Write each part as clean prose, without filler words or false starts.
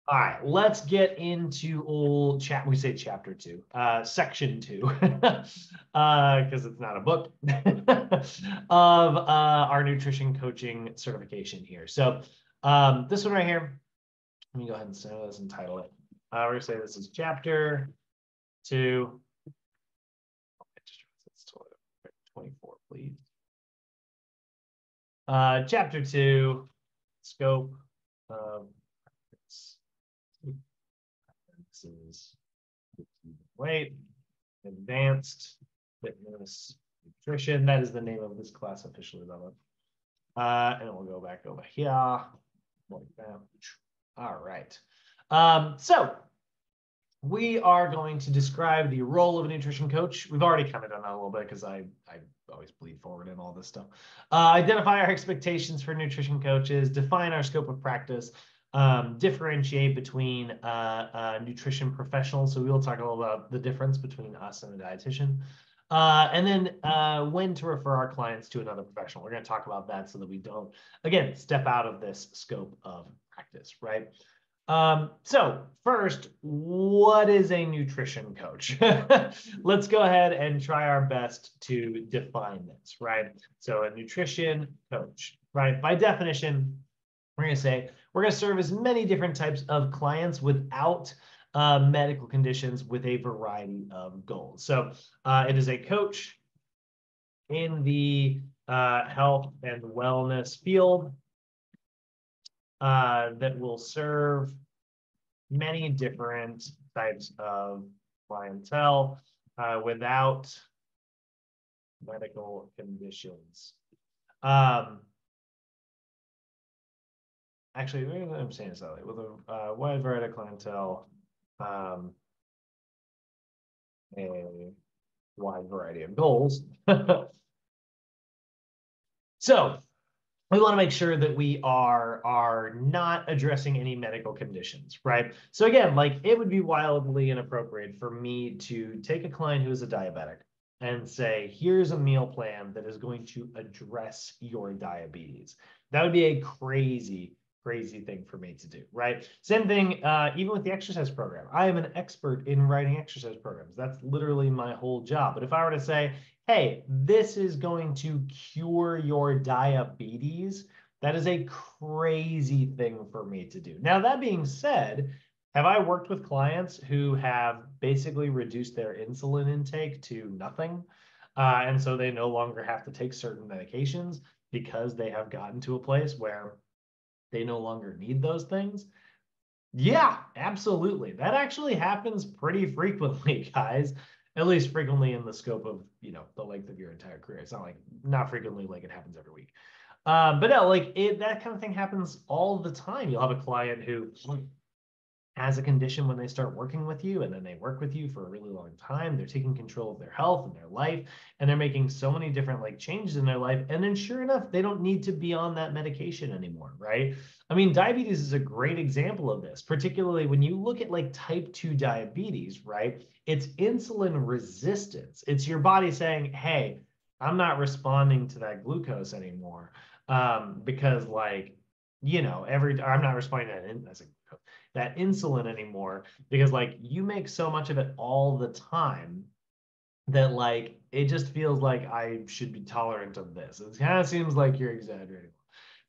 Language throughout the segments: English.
All right, let's get into we say chapter 2, section 2, because it's not a book, of our nutrition coaching certification here. So this one right here, let me go ahead and say this and title it. We're gonna say this is chapter 2. Just 24, please. Chapter 2, scope of weight, advanced fitness nutrition. That is the name of this class officially, though. And we'll go back over here like that. All right. So we are going to describe the role of a nutrition coach. We've already kind of done that a little bit because I always bleed forward in all this stuff. Identify our expectations for nutrition coaches, define our scope of practice, differentiate between nutrition professionals. So we will talk a little about the difference between us and a dietitian. And then when to refer our clients to another professional. We're going to talk about that so that we don't, again, step out of this scope of practice, right? So first, what is a nutrition coach? Let's go ahead and try our best to define this, right? So a nutrition coach, right? By definition, we're going to say we're going to serve as many different types of clients without medical conditions with a variety of goals. So it is a coach in the health and wellness field that will serve many different types of clientele without medical conditions. Actually, I'm saying this out with a wide variety of clientele, a wide variety of goals. So we want to make sure that we are not addressing any medical conditions, right? So again, like it would be wildly inappropriate for me to take a client who is a diabetic and say, here's a meal plan that is going to address your diabetes. That would be a crazy thing for me to do, right? Same thing, even with the exercise program. I am an expert in writing exercise programs. That's literally my whole job. But if I were to say, hey, this is going to cure your diabetes, that is a crazy thing for me to do. Now, that being said, have I worked with clients who have basically reduced their insulin intake to nothing? And so they no longer have to take certain medications because they have gotten to a place where they no longer need those things? Yeah, absolutely. That actually happens pretty frequently, guys. At least frequently in the scope of, the length of your entire career. It's not frequently like it happens every week. But no, like that kind of thing happens all the time. You'll have a client who has a condition when they start working with you, and then they work with you for a really long time. They're taking control of their health and their life, and they're making so many different changes in their life. And then sure enough, they don't need to be on that medication anymore, right? I mean, diabetes is a great example of this, particularly when you look at type 2 diabetes, right? It's insulin resistance. It's your body saying, hey, I'm not responding to that glucose anymore because I'm not responding to that insulin anymore because you make so much of it all the time that it just feels like I should be tolerant of this. It kind of seems like you're exaggerating.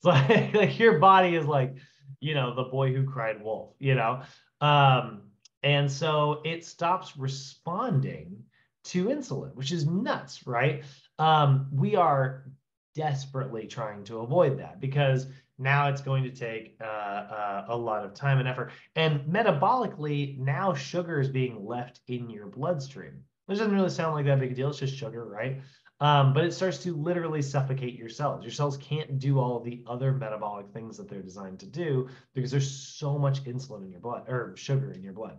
It's like your body is the boy who cried wolf, and so it stops responding to insulin, which is nuts, right? We are desperately trying to avoid that because now it's going to take a lot of time and effort. And metabolically, now sugar is being left in your bloodstream. Which doesn't really sound like that big a deal. It's just sugar, right? But it starts to literally suffocate your cells. Your cells can't do all the other metabolic things that they're designed to do because there's so much insulin in your blood or sugar in your blood.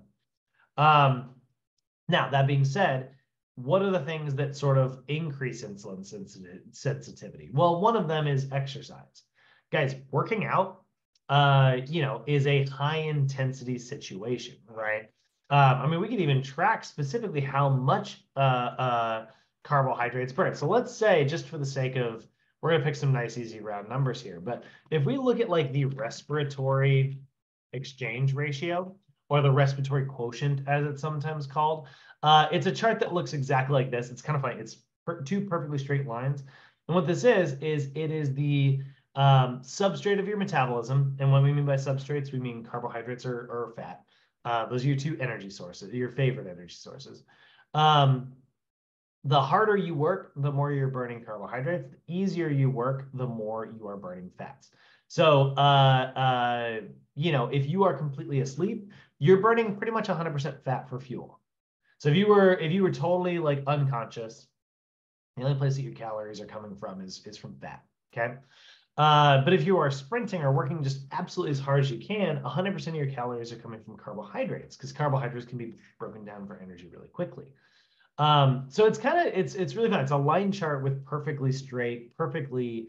Now, that being said, what are the things that sort of increase insulin sensitivity? Well, one of them is exercise. Guys, working out, is a high intensity situation, right? I mean, we can even track specifically how much carbohydrates burn. So let's say, just for the sake of, we're going to pick some nice, easy round numbers here. But if we look at the respiratory exchange ratio, or the respiratory quotient, as it's sometimes called. It's a chart that looks exactly like this. It's kind of funny. It's two perfectly straight lines. And what this is it is the substrate of your metabolism. And what we mean by substrates, we mean carbohydrates or fat. Those are your two energy sources, your favorite energy sources. The harder you work, the more you're burning carbohydrates. The easier you work, the more you are burning fats. So, you know, if you are completely asleep, you're burning pretty much 100% fat for fuel. So if you were totally like unconscious, the only place that your calories are coming from is from fat. Okay. But if you are sprinting or working just absolutely as hard as you can, 100% of your calories are coming from carbohydrates, because carbohydrates can be broken down for energy really quickly. So it's kind of it's really fun. It's a line chart with perfectly straight, perfectly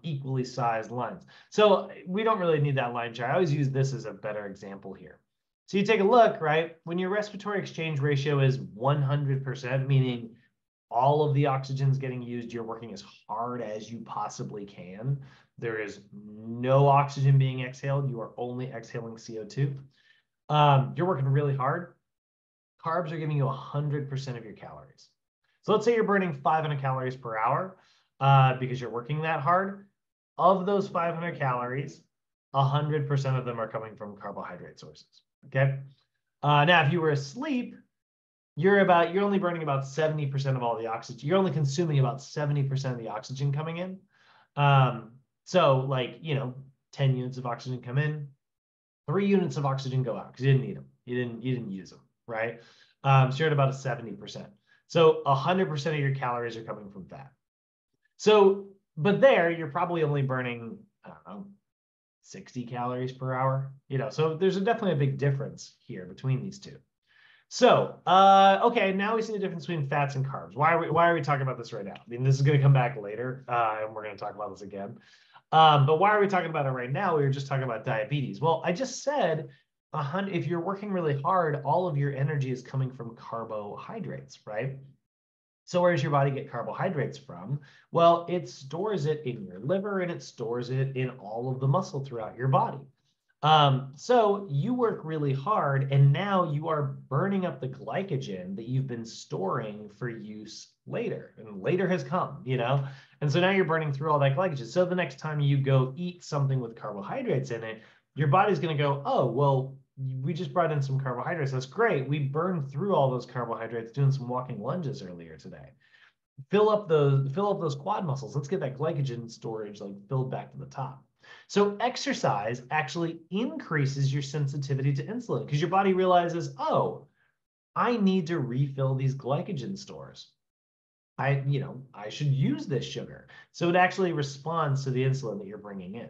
equally sized lines. So we don't really need that line chart. I always use this as a better example here. So you take a look, right? When your respiratory exchange ratio is 100%, meaning all of the oxygen's getting used, you're working as hard as you possibly can. There is no oxygen being exhaled. You are only exhaling CO2. You're working really hard. Carbs are giving you 100% of your calories. So let's say you're burning 500 calories per hour because you're working that hard. Of those 500 calories, 100% of them are coming from carbohydrate sources. Okay. Now, if you were asleep, you're only burning about 70% of all the oxygen. You're only consuming about 70% of the oxygen coming in. So like, you know, 10 units of oxygen come in, 3 units of oxygen go out because you didn't need them. You didn't use them, right? So you're at about a 70%. So 100% of your calories are coming from fat. So, but there you're probably only burning, I don't know, 60 calories per hour, you know, so there's definitely a big difference here between these two. So, okay, now we see the difference between fats and carbs. Why are we talking about this right now? I mean, this is going to come back later, and we're going to talk about this again. But why are we talking about it right now? We were just talking about diabetes. Well, I just said, if you're working really hard, all of your energy is coming from carbohydrates, right? So where does your body get carbohydrates from? Well, it stores it in your liver and it stores it in all of the muscle throughout your body. So you work really hard and now you are burning up the glycogen that you've been storing for use later, and later has come, you know? And so now you're burning through all that glycogen. So the next time you go eat something with carbohydrates in it, your body's going to go, oh, well, we just brought in some carbohydrates. That's great. We burned through all those carbohydrates doing some walking lunges earlier today. Fill up those quad muscles. Let's get that glycogen storage like filled back to the top. So exercise actually increases your sensitivity to insulin because your body realizes, oh, I need to refill these glycogen stores. I should use this sugar. So it actually responds to the insulin that you're bringing in.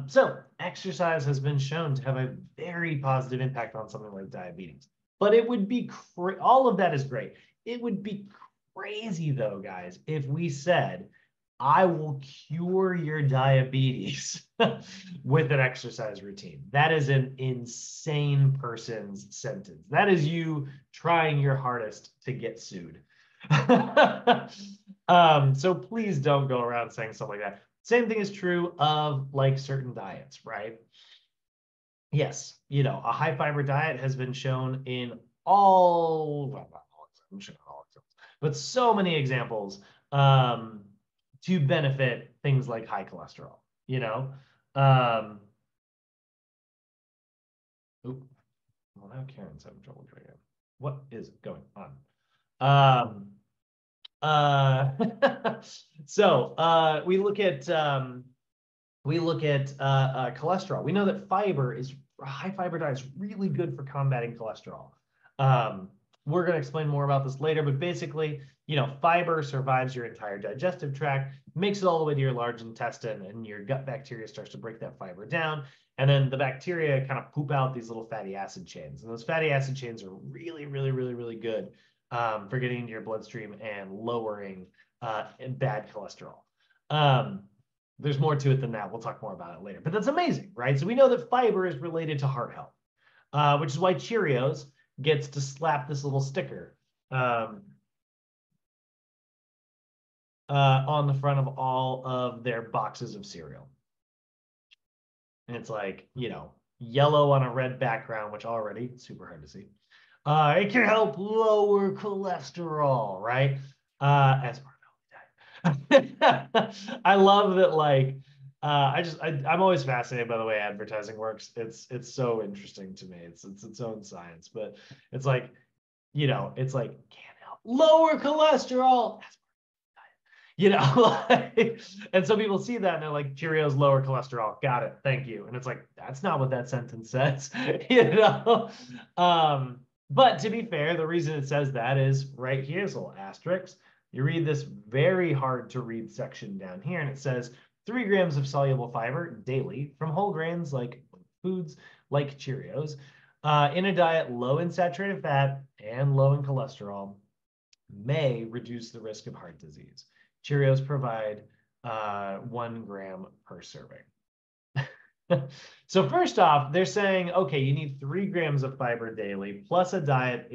So exercise has been shown to have a very positive impact on something like diabetes. But it would be all of that is great. It would be crazy though, guys, if we said, I will cure your diabetes with an exercise routine. That is an insane person's sentence. That is you trying your hardest to get sued. So please don't go around saying stuff like that. Same thing is true of like certain diets, right? Yes, you know, a high fiber diet has been shown in all, well, not all, I'm sure not all examples, but so many examples to benefit things like high cholesterol, you know? Oop, well, now Karen's having trouble getting in. What is going on? So we look at cholesterol. We know that high fiber diet is really good for combating cholesterol. We're going to explain more about this later, but basically, you know, fiber survives your entire digestive tract, makes it all the way to your large intestine, and your gut bacteria starts to break that fiber down. And then the bacteria kind of poop out these little fatty acid chains. And those fatty acid chains are really, really, really, really good for getting into your bloodstream and lowering bad cholesterol. There's more to it than that. We'll talk more about it later, but that's amazing, right? So we know that fiber is related to heart health, which is why Cheerios gets to slap this little sticker on the front of all of their boxes of cereal. And it's like, you know, yellow on a red background, which already super hard to see. It can help lower cholesterol, right? As part of diet. I love that, like, I'm always fascinated by the way advertising works. It's so interesting to me. It's its own science, but it's like, it's like, can't help lower cholesterol. Like, and so people see that and they're like, Cheerios lower cholesterol. Got it. Thank you. And it's like, that's not what that sentence says, you know? But to be fair, the reason it says that is right here's a little asterisk. You read this very hard to read section down here, and it says 3 grams of soluble fiber daily from whole grains like foods like Cheerios in a diet low in saturated fat and low in cholesterol may reduce the risk of heart disease. Cheerios provide 1 gram per serving. So first off, they're saying, okay, you need 3 grams of fiber daily plus a diet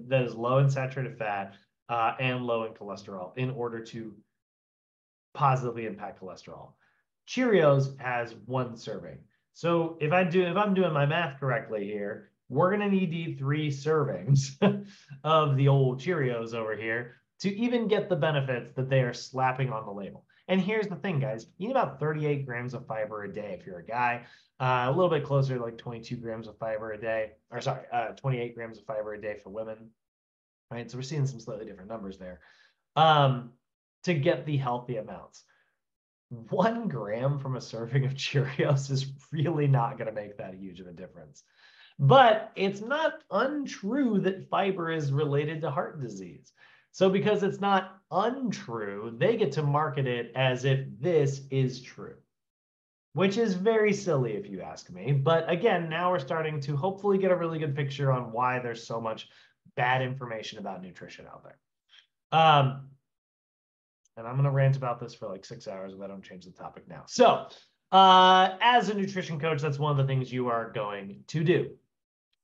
that is low in saturated fat and low in cholesterol in order to positively impact cholesterol. Cheerios has 1 serving. So if I'm doing my math correctly here, we're gonna need to eat 3 servings of the old Cheerios over here to even get the benefits that they are slapping on the label. And here's the thing, guys, you need about 38 grams of fiber a day if you're a guy, a little bit closer to like 22 grams of fiber a day, or sorry, 28 grams of fiber a day for women, right? So we're seeing some slightly different numbers there to get the healthy amounts. 1 gram from a serving of Cheerios is really not going to make that huge of a difference. But it's not untrue that fiber is related to heart disease. So because it's not untrue, they get to market it as if this is true, which is very silly if you ask me. But again, now we're starting to hopefully get a really good picture on why there's so much bad information about nutrition out there. And I'm going to rant about this for like 6 hours if I don't change the topic now. So as a nutrition coach, that's one of the things you are going to do,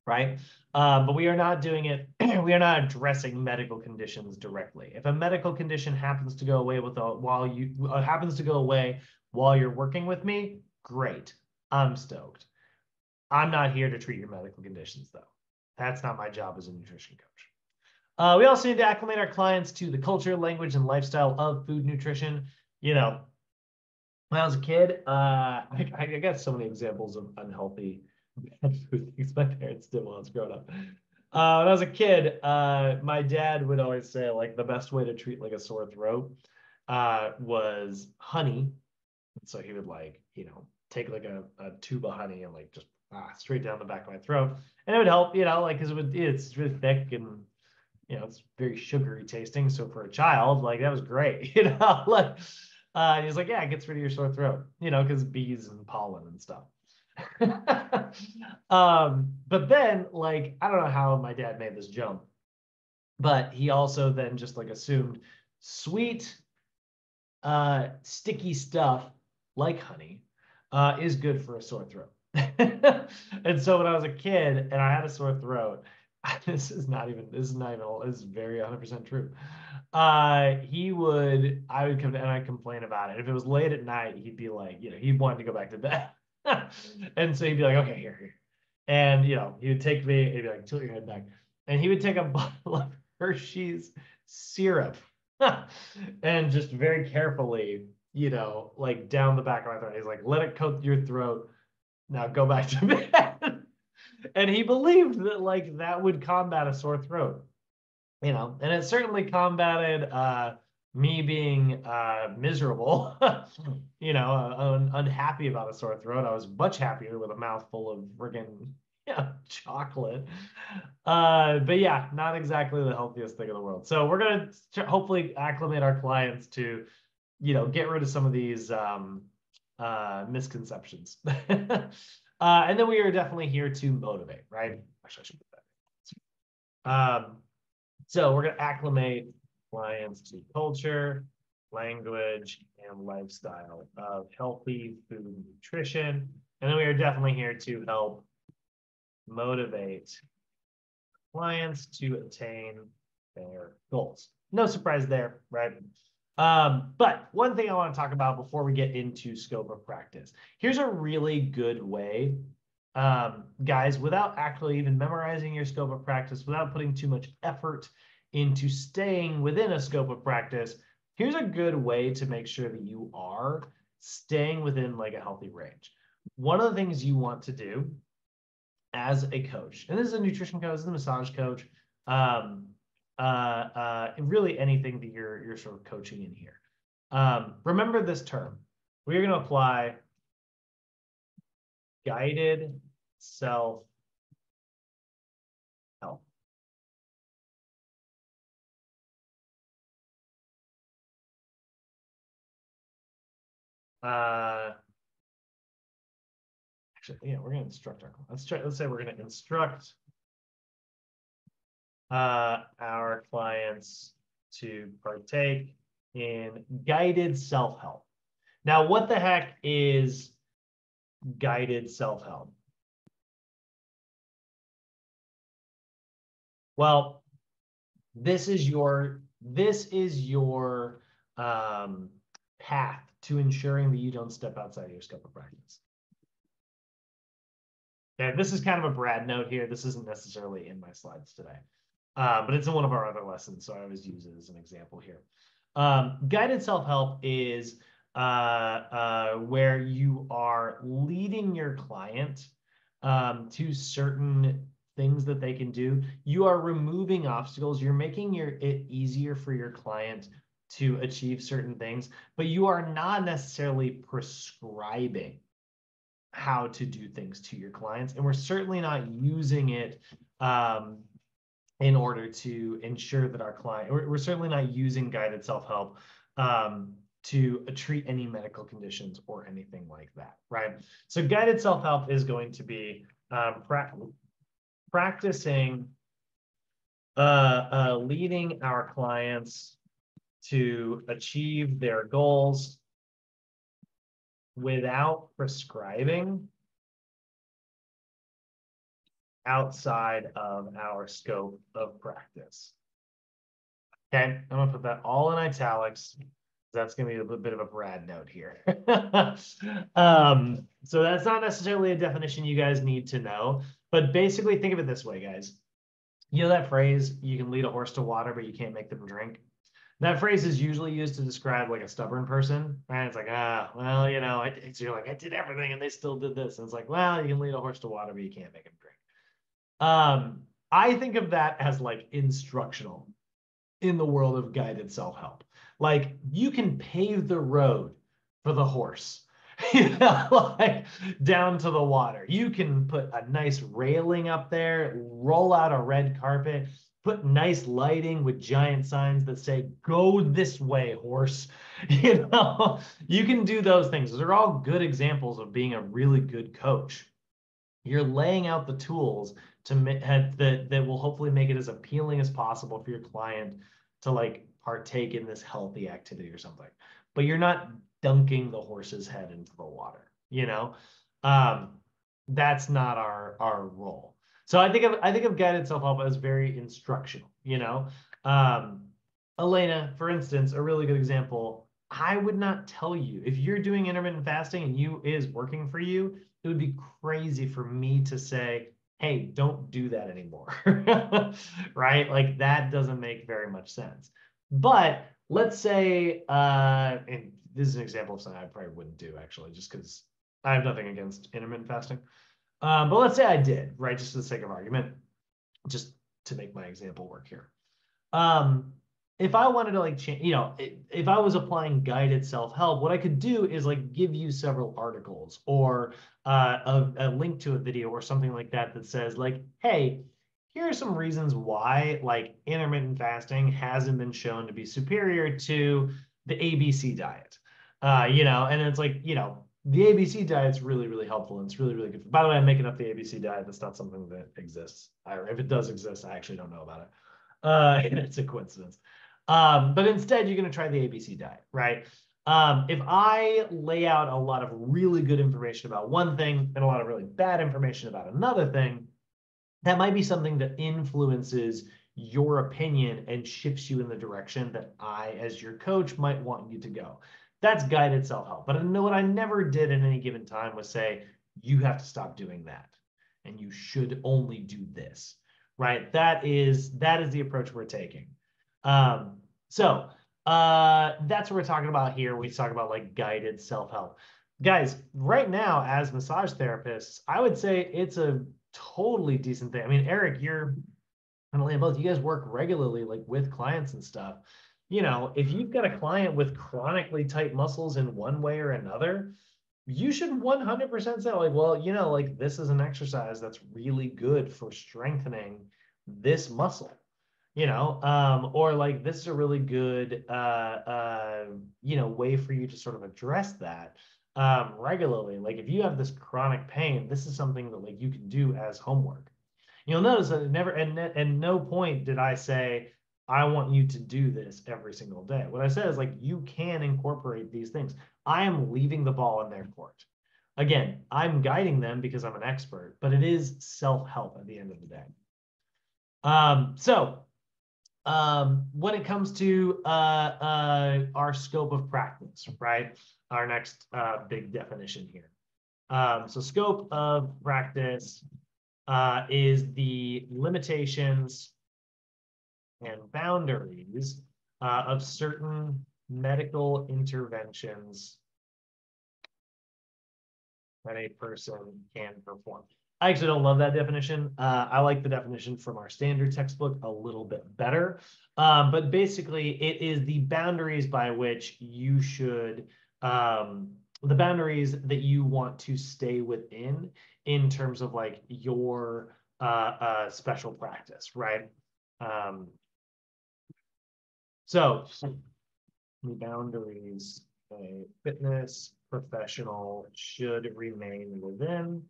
right? But we are not doing it. We are not addressing medical conditions directly. If a medical condition happens to go away while you're working with me, great. I'm stoked. I'm not here to treat your medical conditions, though. That's not my job as a nutrition coach. We also need to acclimate our clients to the culture, language, and lifestyle of food nutrition. When I was a kid, I got so many examples of unhealthy bad food things my parents did while I was growing up. When I was a kid, my dad would always say like the best way to treat like a sore throat was honey. And so he would take like a tube of honey and like just straight down the back of my throat, and it would help, because it's really thick and it's very sugary tasting. So for a child, like that was great, like he's like, yeah, it gets rid of your sore throat, because bees and pollen and stuff. But then like, I don't know how my dad made this jump, but he also then just like assumed sweet, sticky stuff like honey is good for a sore throat. And so when I was a kid and I had a sore throat, this is very 100% true. I would come and I'd complain about it. If it was late at night, he'd be like, he wanted to go back to bed. And so he'd be like, okay, here. And, he would take me, he'd be like, tilt your head back. And he would take a bottle of Hershey's syrup and just very carefully, like down the back of my throat. He's like, let it coat your throat. Now go back to bed. And he believed that like that would combat a sore throat, and it certainly combated me being miserable, unhappy about a sore throat. I was much happier with a mouthful of friggin' chocolate. But yeah, not exactly the healthiest thing in the world. So we're going to hopefully acclimate our clients to, get rid of some of these misconceptions. And then we are definitely here to motivate, right? Actually, I should put that. So we're going to acclimate clients to culture, language, and lifestyle of healthy food and nutrition. And then we are definitely here to help motivate clients to attain their goals. No surprise there, right? But one thing I want to talk about before we get into scope of practice. Here's a really good way guys, without actually even memorizing your scope of practice, without putting too much effort into staying within a scope of practice, here's a good way to make sure that you are staying within like a healthy range. One of the things you want to do as a coach, and this is a nutrition coach, this is a massage coach, really anything that you're sort of coaching in here. Remember this term. We're going to apply guided self-help. Actually, yeah, we're going to instruct our. Let's say we're going to instruct our clients to partake in guided self-help. Now, what the heck is guided self-help? Well, this is your path to ensuring that you don't step outside your scope of practice. And this is kind of a Brad note here. This isn't necessarily in my slides today, but it's in one of our other lessons, so I always use it as an example here. Guided self-help is where you are leading your client to certain things that they can do. You are removing obstacles. You're making it easier for your client to achieve certain things, but you are not necessarily prescribing how to do things to your clients. And we're certainly not using it in order to ensure that our client, we're certainly not using guided self-help to treat any medical conditions or anything like that, right? So guided self-help is going to be practicing leading our clients to achieve their goals without prescribing outside of our scope of practice. Okay, I'm gonna put that all in italics. That's gonna be a bit of a Brad note here. So that's not necessarily a definition you guys need to know, but basically think of it this way, guys. You know that phrase, you can lead a horse to water, but you can't make them drink? That phrase is usually used to describe like a stubborn person, right? It's like, well, you know, you're like, I did everything and they still did this. And it's like, well, you can lead a horse to water, but you can't make him drink. I think of that as like instructional in the world of guided self-help. Like you can pave the road for the horse, you know, like down to the water. You can put a nice railing up there, roll out a red carpet, put nice lighting with giant signs that say, go this way, horse. You know, you can do those things. Those are all good examples of being a really good coach. You're laying out the tools to that will hopefully make it as appealing as possible for your client to like partake in this healthy activity or something. But you're not dunking the horse's head into the water, you know? That's not our role. So I think of guided self-help as very instructional, you know? Elena, for instance, a really good example, I would not tell you if you're doing intermittent fasting and you is working for you, it would be crazy for me to say, hey, don't do that anymore, right? Like that doesn't make very much sense. But let's say, and this is an example of something I probably wouldn't do actually, just because I have nothing against intermittent fasting. But let's say I did, right? Just for the sake of argument, just to make my example work here. If I wanted to like change, you know, if I was applying guided self-help, what I could do is like give you several articles or a link to a video or something like that that says like, hey, here are some reasons why like intermittent fasting hasn't been shown to be superior to the ABC diet. You know, and it's like, you know, the ABC diet's really, really helpful and it's really, really good. By the way, I'm making up the ABC diet. That's not something that exists. If it does exist, I actually don't know about it. It's a coincidence. But instead, you're going to try the ABC diet, right? If I lay out a lot of really good information about one thing and a lot of really bad information about another thing, that might be something that influences your opinion and shifts you in the direction that I, as your coach, might want you to go. That's guided self-help. But what I never did at any given time was say, you have to stop doing that. and you should only do this, right? That is the approach we're taking. So that's what we're talking about here. We talk about like guided self-help. Guys, right now, as massage therapists, I would say it's a totally decent thing. I mean, Eric, you're and both, you guys work regularly like with clients and stuff. You know, if you've got a client with chronically tight muscles in one way or another, you should 100% say like, well, you know, like this is an exercise that's really good for strengthening this muscle, you know, or like this is a really good, you know, way for you to sort of address that regularly. Like if you have this chronic pain, this is something that like you can do as homework. You'll notice that never, and no point did I say, I want you to do this every single day. What I said is like, you can incorporate these things. I am leaving the ball in their court. Again, I'm guiding them because I'm an expert, but it is self-help at the end of the day. When it comes to our scope of practice, right? Our next big definition here. So scope of practice is the limitations and boundaries of certain medical interventions that a person can perform. I actually don't love that definition. I like the definition from our standard textbook a little bit better. But basically, it is the boundaries by which you should, the boundaries that you want to stay within in terms of like your special practice, right? So the boundaries a fitness professional should remain within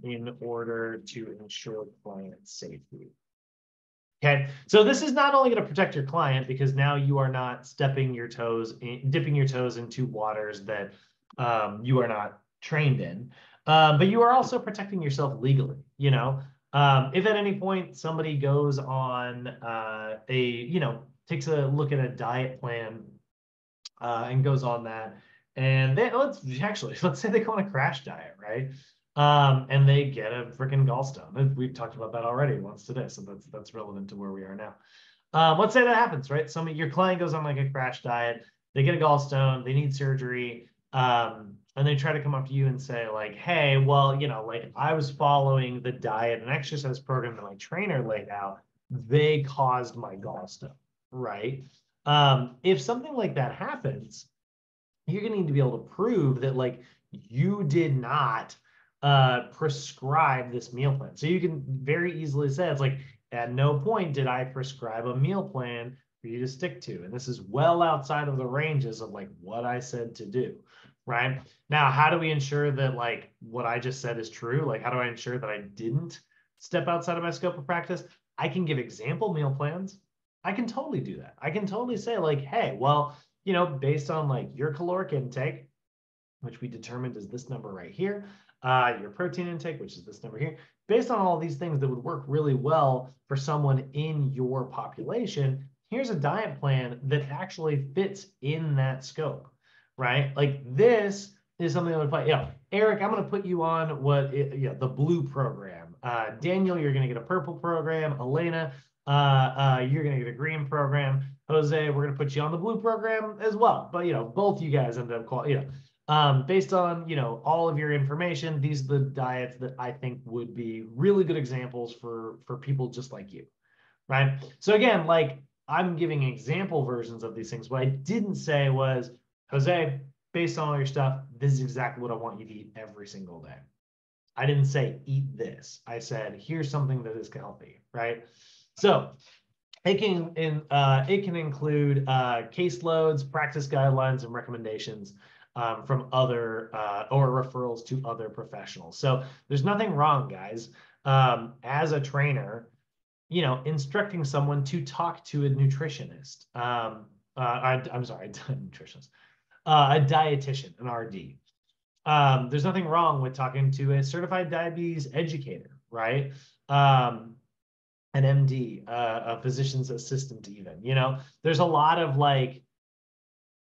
in order to ensure client safety. Okay, so this is not only going to protect your client because now you are not dipping your toes into waters that you are not trained in, but you are also protecting yourself legally. You know, if at any point somebody goes on takes a look at a diet plan and goes on that, and let's say they go on a crash diet, right? And they get a freaking gallstone. We've talked about that already once today, so that's relevant to where we are now. Let's say that happens, right? Your client goes on like a crash diet, they get a gallstone, they need surgery, and they try to come up to you and say like, hey, well, you know, like I was following the diet and exercise program that my trainer laid out, they caused my gallstone, right? If something like that happens, you're going to need to be able to prove that like you did not prescribe this meal plan. So you can very easily say it's like, at no point did I prescribe a meal plan for you to stick to. And this is well outside of the ranges of like what I said to do, right? Now, how do we ensure that like what I just said is true? Like, how do I ensure that I didn't step outside of my scope of practice? I can give example meal plans. I can totally do that. I can totally say like, hey, well, you know, based on like your caloric intake, which we determined is this number right here, your protein intake, which is this number here, based on all these things that would work really well for someone in your population, here's a diet plan that actually fits in that scope, right? Like this is something that would apply. Yeah, Eric, I'm going to put you on the blue program. Daniel, you're going to get a purple program. Elena, you're going to get a green program. Jose, we're going to put you on the blue program as well. But, you know, both you guys end up based on, you know, all of your information, these are the diets that I think would be really good examples for people just like you, right? So again, like I'm giving example versions of these things. What I didn't say was, Jose, based on all your stuff, this is exactly what I want you to eat every single day. I didn't say eat this. I said, here's something that is healthy, right? So it can include caseloads, practice guidelines, and recommendations from other or referrals to other professionals. So there's nothing wrong, guys, as a trainer, you know, instructing someone to talk to a nutritionist. I'm sorry, a nutritionist, a dietitian, an RD. There's nothing wrong with talking to a certified diabetes educator, right? An MD, a physician's assistant even, you know, there's a lot of like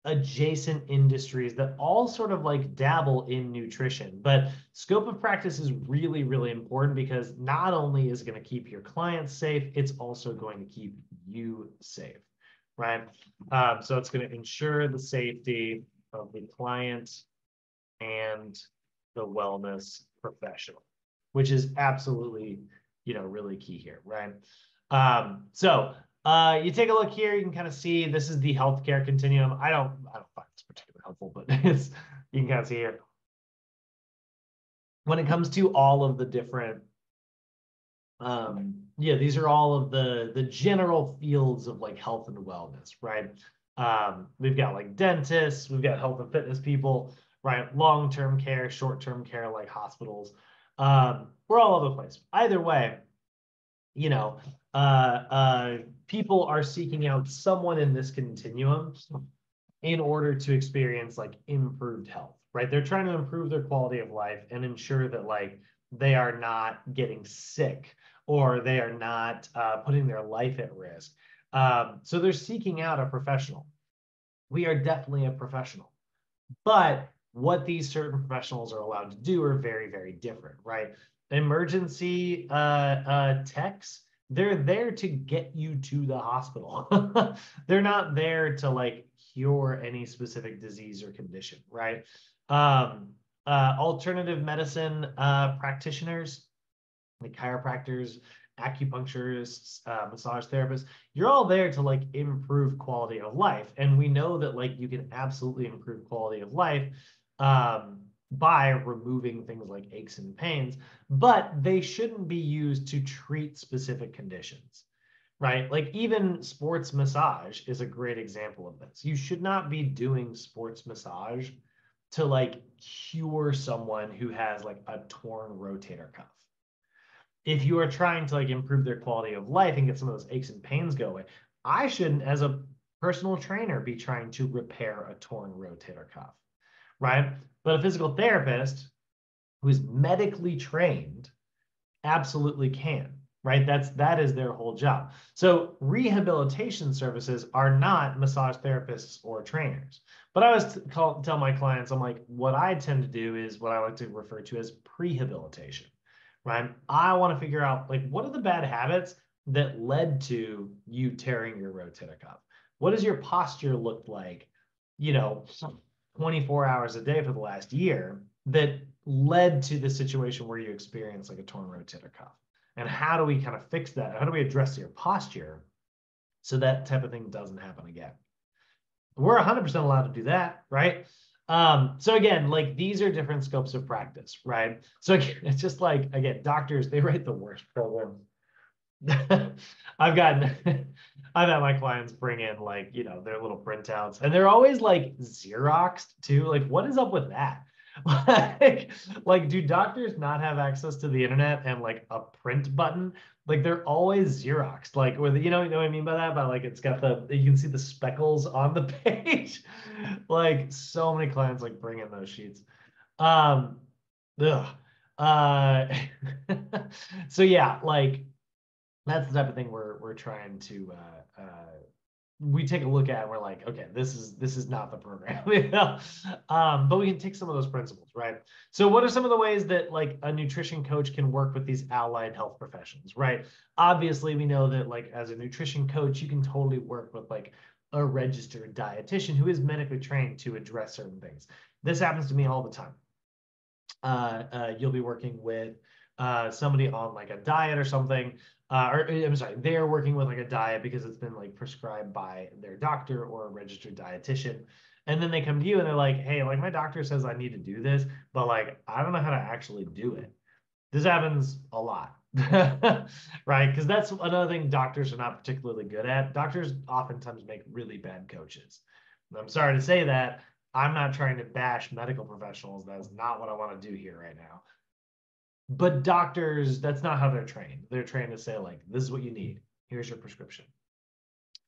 adjacent industries that all sort of like dabble in nutrition. But scope of practice is really, really important because not only is it going to keep your clients safe, it's also going to keep you safe, right? So it's going to ensure the safety of the client and the wellness professional, which is absolutely, really key here, right? You take a look here, you can kind of see this is the healthcare continuum. I don't find this particularly helpful, but you can kind of see here. When it comes to all of the different, these are all of the general fields of like health and wellness, right? We've got like dentists, we've got health and fitness people, right? Long-term care, short-term care, like hospitals. We're all over the place. Either way, people are seeking out someone in this continuum in order to experience like improved health, right? They're trying to improve their quality of life and ensure that like they are not getting sick or they are not putting their life at risk. So they're seeking out a professional. We are definitely a professional, but what these certain professionals are allowed to do are very, very different, right? Emergency techs, they're there to get you to the hospital. They're not there to like cure any specific disease or condition, right? Alternative medicine practitioners, like chiropractors, acupuncturists, massage therapists, you're all there to like improve quality of life. And we know that like you can absolutely improve quality of life by removing things like aches and pains, but they shouldn't be used to treat specific conditions, right? Like even sports massage is a great example of this. You should not be doing sports massage to like cure someone who has like a torn rotator cuff. If you are trying to like improve their quality of life and get some of those aches and pains go away, I shouldn't, as a personal trainer, be trying to repair a torn rotator cuff, right? But a physical therapist who's medically trained absolutely can, right? That is their whole job. So rehabilitation services are not massage therapists or trainers. But I always tell my clients, I'm like, what I tend to do is what I like to refer to as prehabilitation, right? I want to figure out like what are the bad habits that led to you tearing your rotator cuff? What does your posture look like, 24 hours a day for the last year that led to the situation where you experience like a torn rotator cuff? And how do we kind of fix that? How do we address your posture so that type of thing doesn't happen again? We're 100% allowed to do that, right? So again, like these are different scopes of practice, right? So again, it's just like, again, doctors, they write the worst programs. I've had my clients bring in like, their little printouts and they're always like Xeroxed too. Like, what is up with that? like, do doctors not have access to the internet and like a print button? Like they're always Xeroxed, like with you know what I mean by that? But like it's got you can see the speckles on the page. Like so many clients like bring in those sheets. Ugh. Uh, so yeah, like that's the type of thing we're trying to we take a look at and we're like, okay, this is not the program, but we can take some of those principles, right? So what are some of the ways that like a nutrition coach can work with these allied health professions, right? Obviously, we know that like as a nutrition coach, you can totally work with like a registered dietitian who is medically trained to address certain things. This happens to me all the time. You'll be working with somebody on like a diet or something, or I'm sorry, they're working with like a diet because it's been like prescribed by their doctor or a registered dietitian. And then they come to you and they're like, hey, like my doctor says I need to do this, but like I don't know how to actually do it. This happens a lot, right? Because that's another thing doctors are not particularly good at. Doctors oftentimes make really bad coaches. And I'm sorry to say that. I'm not trying to bash medical professionals. That's not what I want to do here right now. But doctors, that's not how they're trained. They're trained to say, like, this is what you need. Here's your prescription.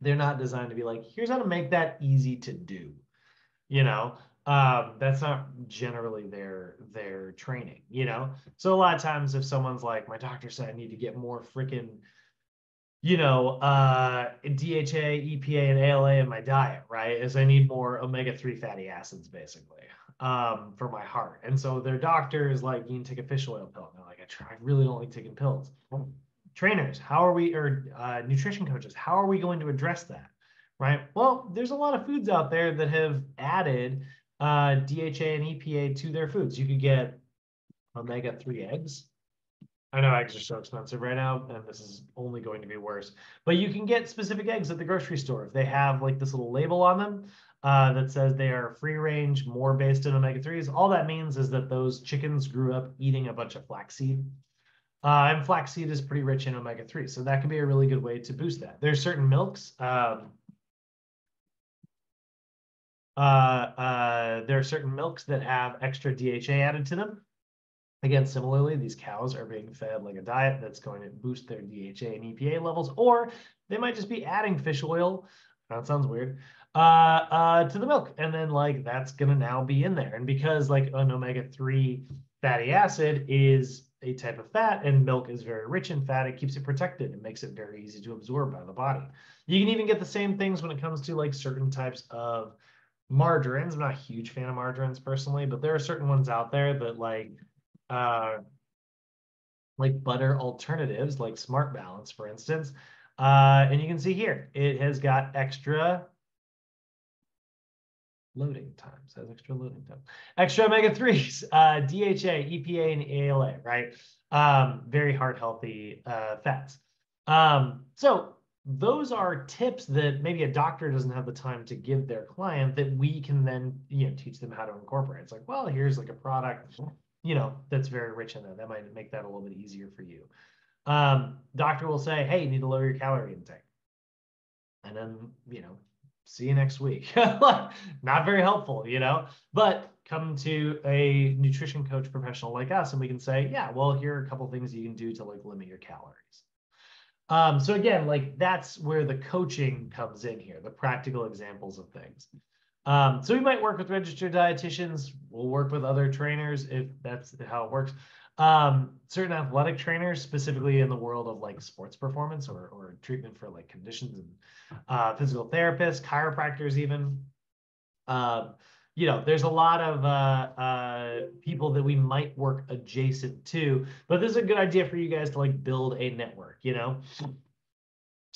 They're not designed to be like, here's how to make that easy to do. That's not generally their training. So a lot of times if someone's like, my doctor said I need to get more freaking DHA, EPA, and ALA in my diet, right? Is I need more omega-3 fatty acids, basically, for my heart. And so their doctor is like, you can take a fish oil pill. And they're like, I really don't like taking pills. Trainers, how are we, or nutrition coaches, how are we going to address that, right? Well, there's a lot of foods out there that have added DHA and EPA to their foods. You could get omega-3 eggs. I know eggs are so expensive right now, and this is only going to be worse. But you can get specific eggs at the grocery store. If they have like this little label on them that says they are free range, more based in omega-3s, all that means is that those chickens grew up eating a bunch of flaxseed. And flaxseed is pretty rich in omega-3, so that can be a really good way to boost that. There's certain milks. There are certain milks that have extra DHA added to them. Again, similarly, these cows are being fed like a diet that's going to boost their DHA and EPA levels, or they might just be adding fish oil. That sounds weird. To the milk, and then like that's gonna now be in there. And because like an omega-3 fatty acid is a type of fat, and milk is very rich in fat, it keeps it protected. It makes it very easy to absorb by the body. You can even get the same things when it comes to like certain types of margarines. I'm not a huge fan of margarines personally, but there are certain ones out there that like butter alternatives, like Smart Balance, for instance. And you can see here, it has got extra loading times, extra omega-3s, DHA, EPA, and ALA, right? Very heart healthy fats. So those are tips that maybe a doctor doesn't have the time to give their client that we can then, teach them how to incorporate. It's like, well, here's like a product, that's very rich in that. That might make that a little bit easier for you. Doctor will say, hey, you need to lower your calorie intake. And then, see you next week. Not very helpful, but come to a nutrition coach professional like us, and we can say, yeah, well, here are a couple things you can do to like limit your calories. So again, like that's where the coaching comes in here, the practical examples of things. So we might work with registered dietitians. We'll work with other trainers if that's how it works. Certain athletic trainers, specifically in the world of like sports performance or treatment for like conditions, and physical therapists, chiropractors even. There's a lot of people that we might work adjacent to, but this is a good idea for you guys to like build a network,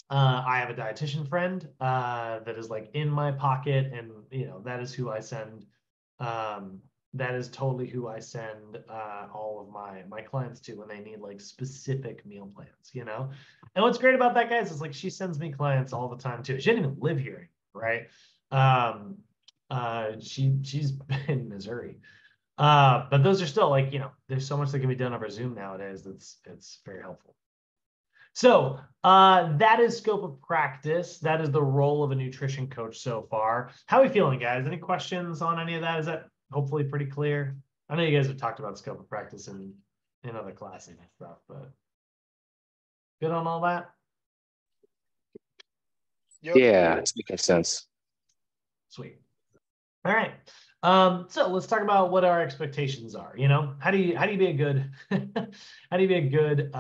I have a dietitian friend that is like in my pocket, and that is who I send. That is totally who I send all of my clients to when they need like specific meal plans, And what's great about that, guys, is like she sends me clients all the time too. She didn't even live here, right? She's in Missouri. But those are still like, there's so much that can be done over Zoom nowadays. It's very helpful. So that is scope of practice. That is the role of a nutrition coach so far. How are we feeling, guys? Any questions on any of that? Is that hopefully pretty clear? I know you guys have talked about scope of practice in other classes and stuff, but good on all that? Yeah, it's making sense. Sweet. All right. So let's talk about what our expectations are. How do you be a good how do you be a good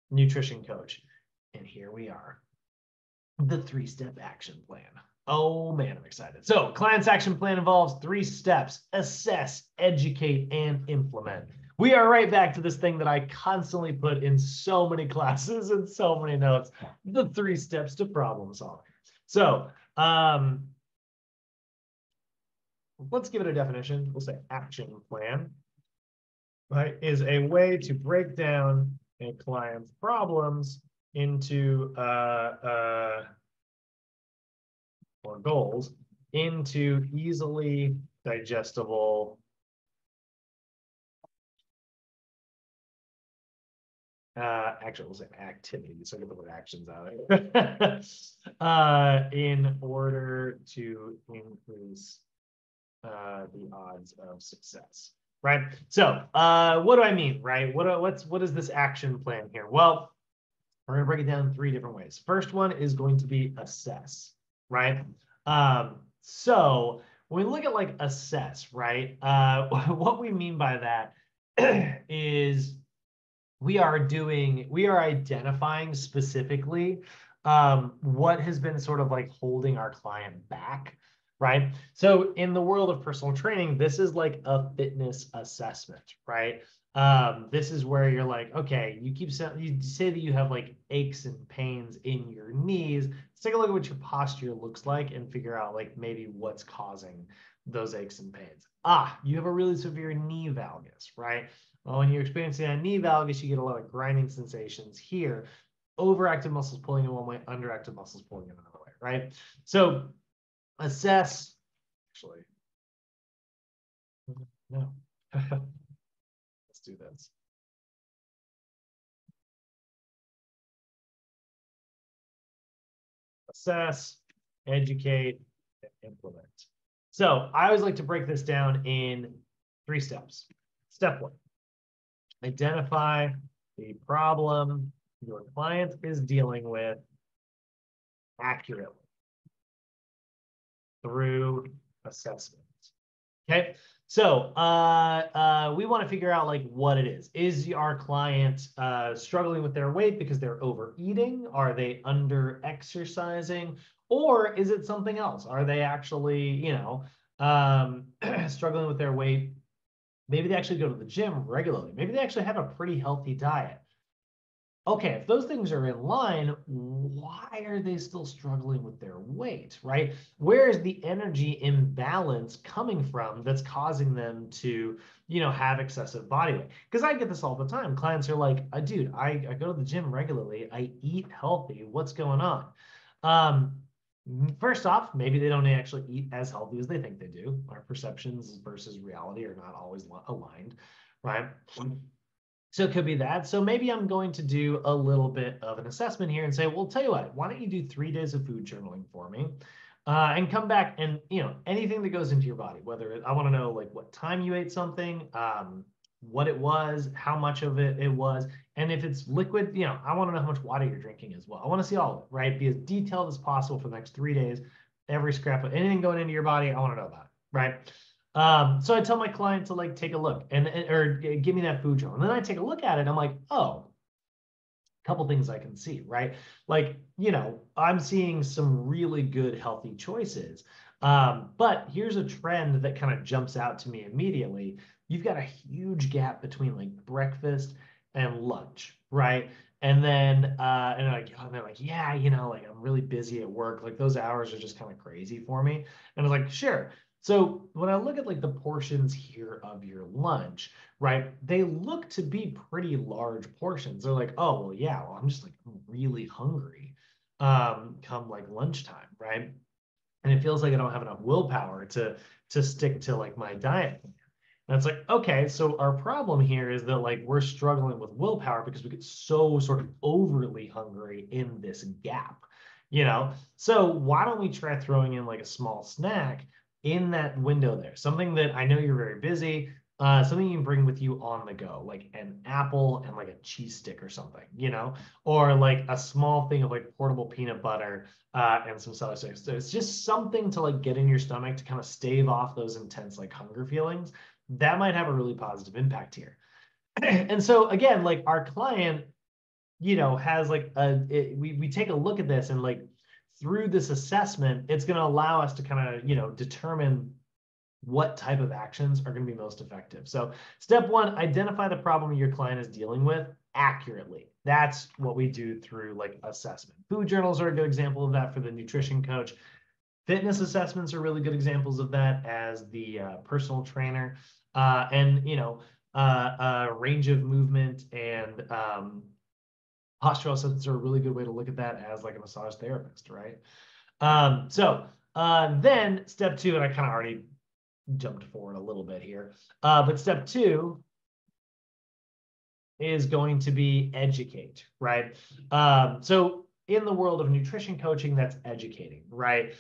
nutrition coach? And here we are, the 3-step action plan. Oh man, I'm excited. So client's action plan involves 3 steps: assess, educate, and implement. We are right back to this thing that I constantly put in so many classes and so many notes, the 3 steps to problem solving. So let's give it a definition. We'll say action plan, right, is a way to break down a client's problems into or goals into easily digestible actually, we'll say activities, so I get the word actions out in order to increase the odds of success, right? So what do I mean, right? What is this action plan here? Well, we're going to break it down in 3 different ways. First one is going to be assess, right? So when we look at like assess, right? What we mean by that is we are identifying specifically what has been sort of like holding our client back, right? So in the world of personal training, this is like a fitness assessment, right? This is where you're like, okay, you say that you have like aches and pains in your knees. Let's take a look at what your posture looks like and figure out like maybe what's causing those aches and pains. You have a really severe knee valgus, right? Well, when you're experiencing a knee valgus, you get a lot of grinding sensations here. Overactive muscles pulling in one way, underactive muscles pulling in another way, right? So assess, actually, no. Let's do this. Assess, educate, and implement. So I always like to break this down in 3 steps. Step 1, identify the problem your client is dealing with accurately through assessment. Okay, so we want to figure out like what it is. Is our client struggling with their weight because they're overeating? Are they under exercising? Or is it something else? Are they actually, struggling with their weight? Maybe they actually go to the gym regularly. Maybe they actually have a pretty healthy diet. Okay, if those things are in line, why are they still struggling with their weight, right? Where is the energy imbalance coming from that's causing them to, have excessive body weight? Because I get this all the time. Clients are like, dude, I go to the gym regularly. I eat healthy. What's going on? Um, First off, maybe they don't actually eat as healthy as they think they do. Our perceptions versus reality are not always aligned, right? So it could be that. So maybe I'm going to do a little bit of an assessment here and say, well, tell you what, why don't you do 3 days of food journaling for me, and come back and, anything that goes into your body, whether I want to know like what time you ate something, what it was, how much of it was, and if it's liquid, I want to know how much water you're drinking as well. I want to see all of it, right? Be as detailed as possible for the next 3 days. Every scrap of anything going into your body, I want to know about it, right? So I tell my client to like take a look or give me that food journal. And then I take a look at it. And I'm like, oh, a couple things I can see, right? Like, I'm seeing some really good healthy choices. But here's a trend that kind of jumps out to me immediately. You've got a huge gap between like breakfast and lunch, right? And then and they're like, yeah, like I'm really busy at work. Like those hours are just kind of crazy for me. And I was like, sure. So when I look at like the portions here of your lunch, right, they look to be pretty large portions. They're like, oh, well, yeah, well, I'm just like really hungry come like lunchtime, right? And it feels like I don't have enough willpower to stick to like my diet plan. And it's like, okay, so our problem here is that like we're struggling with willpower because we get so sort of overly hungry in this gap, So why don't we try throwing in like a small snack in that window there? Something that I know you're very busy, something you can bring with you on the go, like an apple and like a cheese stick or something, or like a small thing of like portable peanut butter and some celery sticks. So it's just something to like get in your stomach to kind of stave off those intense like hunger feelings. That might have a really positive impact here. And so again, like our client, has like we take a look at this and like through this assessment, it's going to allow us to kind of, determine what type of actions are going to be most effective. So step 1, identify the problem your client is dealing with accurately. That's what we do through like assessment. Food journals are a good example of that for the nutrition coach. Fitness assessments are really good examples of that as the personal trainer. And, range of movement and postural assessments are a really good way to look at that as like a massage therapist, right? Then step 2, and I kind of already jumped forward a little bit here. But step 2 is going to be educate, right? So in the world of nutrition coaching, that's educating, right?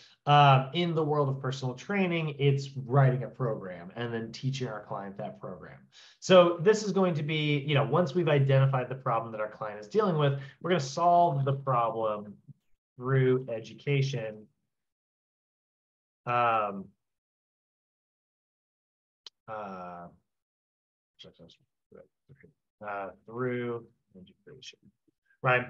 In the world of personal training, it's writing a program and then teaching our client that program. So this is going to be, once we've identified the problem that our client is dealing with, we're going to solve the problem through education. through education, right?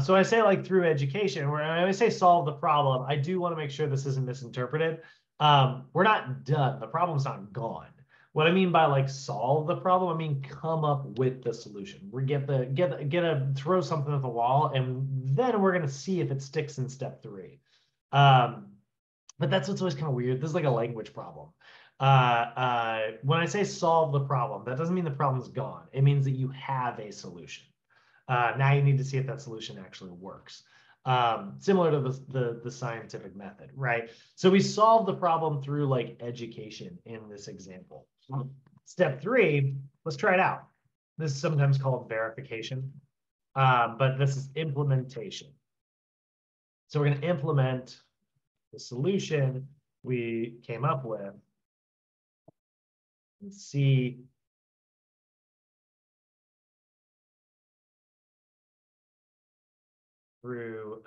So I say like through education, where I say solve the problem, I do want to make sure this isn't misinterpreted. We're not done. The problem's not gone. What I mean by like solve the problem, I mean come up with the solution. We get a throw something at the wall, and then we're gonna see if it sticks in step 3. But that's what's always kind of weird. This is like a language problem. When I say solve the problem, that doesn't mean the problem's gone. It means that you have a solution. Now you need to see if that solution actually works. Similar to the scientific method, right? So we solve the problem through like education in this example. Step 3, let's try it out. This is sometimes called verification, but this is implementation. So we're going to implement the solution we came up with and see through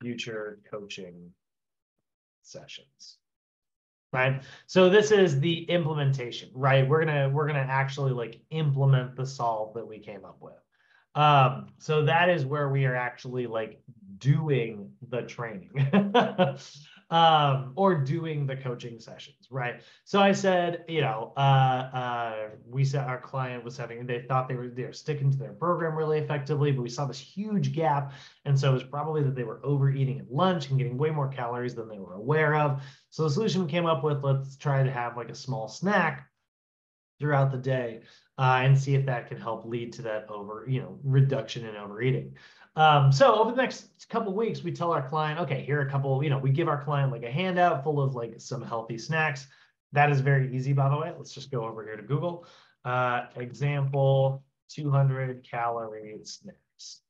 future coaching sessions, right? So this is the implementation, right? We're gonna actually like implement the solve that we came up with. So that is where we are actually like doing the training or doing the coaching sessions, right? So I said, we said our client was having, they thought they were sticking to their program really effectively, but we saw this huge gap. And so it was probably that they were overeating at lunch and getting way more calories than they were aware of. So the solution we came up with, let's try to have like a small snack throughout the day and see if that can help lead to that reduction in overeating. So over the next couple of weeks, we tell our client, okay, here are a couple, we give our client like a handout full of like some healthy snacks. That is very easy, by the way. Let's just go over here to Google. Example, 200 calorie snacks.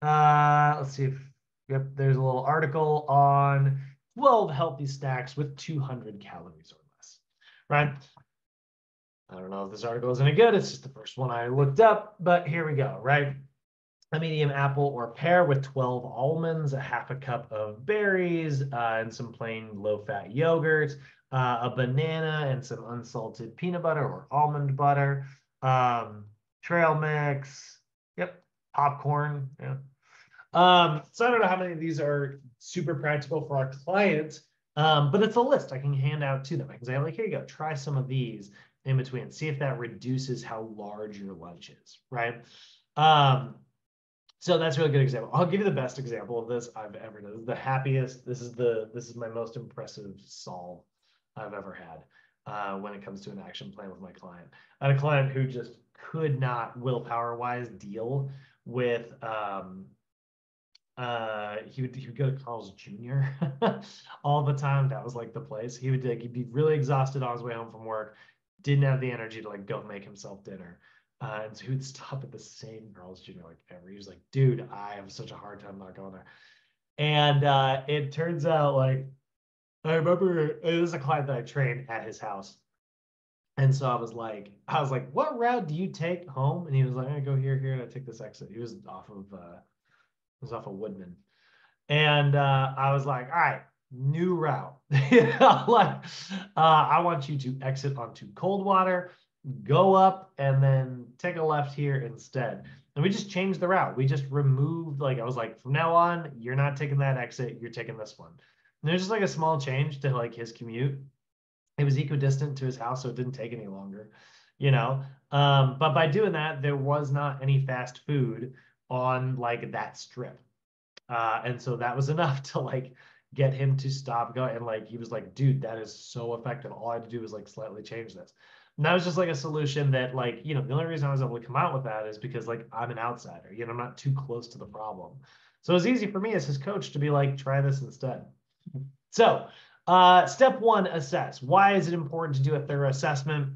Let's see if, yep, there's a little article on 12 healthy snacks with 200 calories or less, right? I don't know if this article is any good. It's just the first one I looked up, but here we go, right? A medium apple or pear with 12 almonds, a half a cup of berries, and some plain low-fat yogurt, a banana and some unsalted peanut butter or almond butter, trail mix, yep, popcorn, yeah. So I don't know how many of these are super practical for our clients, but it's a list I can hand out to them. I can say, like, here you go, try some of these in between, see if that reduces how large your lunch is, right? So that's a really good example. I'll give you the best example of this I've ever done. This is the happiest. This is my most impressive solve I've ever had when it comes to an action plan with my client. I had a client who just could not willpower-wise deal with he would go to Carl's Jr. all the time. That was like the place. He'd be really exhausted on his way home from work, didn't have the energy to like go make himself dinner. And so he would stop at the same Carl's Jr. like every. He was like, dude, I have such a hard time not going there. And it turns out like I remember it was a client that I trained at his house. And so I was like, what route do you take home? And he was like, I go here, and I take this exit. He was off of Woodman. And I was like, all right, new route. I want you to exit onto Coldwater, go up, and then take a left here instead. And we just changed the route. We just removed, I was like, from now on, you're not taking that exit, you're taking this one. And there's just like a small change to like his commute. It was equidistant to his house, so it didn't take any longer, But by doing that, there was not any fast food on like that strip. And so that was enough to like get him to stop going. And he was like, dude, that is so effective. All I had to do was like slightly change this. And that was just like a solution that the only reason I was able to come out with that is because I'm an outsider, I'm not too close to the problem. So it was easy for me as his coach to be like, try this instead. So step 1, assess. Why is it important to do a thorough assessment?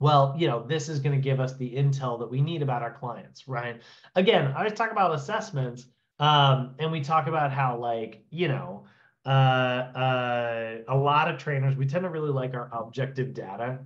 Well, this is going to give us the intel that we need about our clients, right? Again, I always talk about assessments, and we talk about how a lot of trainers, we tend to really like our objective data,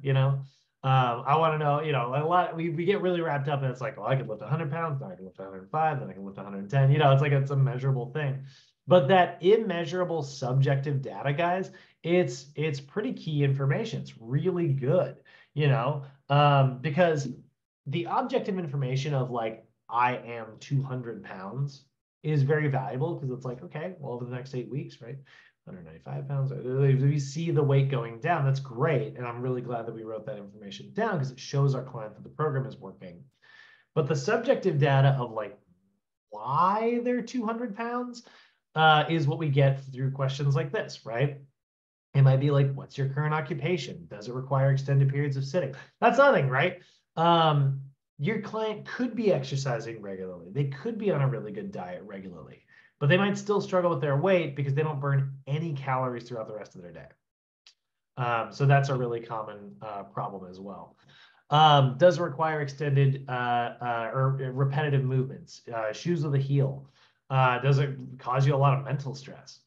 I want to know, a lot, we get really wrapped up and it's like, well, I can lift 100 pounds, then I can lift 105, then I can lift 110, it's like, it's a measurable thing. But that immeasurable subjective data, guys, it's pretty key information. It's really good, because the objective information of like, I am 200 pounds is very valuable because it's like, okay, well, over the next 8 weeks, right? 195 pounds. If you see the weight going down, that's great. And I'm really glad that we wrote that information down because it shows our client that the program is working. But the subjective data of like why they're 200 pounds is what we get through questions like this, right? It might be like, what's your current occupation? Does it require extended periods of sitting? That's nothing, right? Your client could be exercising regularly. They could be on a really good diet regularly, but they might still struggle with their weight because they don't burn any calories throughout the rest of their day. So that's a really common problem as well. Does it require extended or repetitive movements? Shoes with a heel. Does it cause you a lot of mental stress?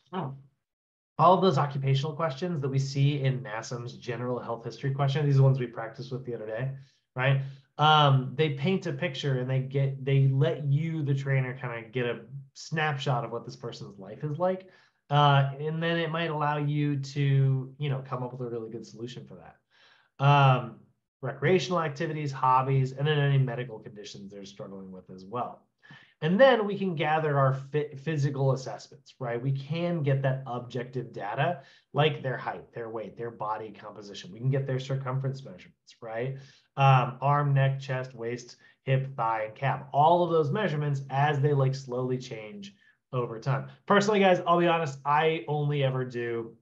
All of those occupational questions that we see in NASM's general health history question, these are the ones we practiced with the other day, right? They paint a picture and they let you, the trainer, kind of get a snapshot of what this person's life is like. And then it might allow you to, come up with a really good solution for that. Recreational activities, hobbies, and then any medical conditions they're struggling with as well. And then we can gather our physical assessments, right? We can get that objective data, like their height, their weight, their body composition. We can get their circumference measurements, right? Arm, neck, chest, waist, hip, thigh, and calf. All of those measurements as they like slowly change over time. Personally, guys, I'll be honest, I only ever do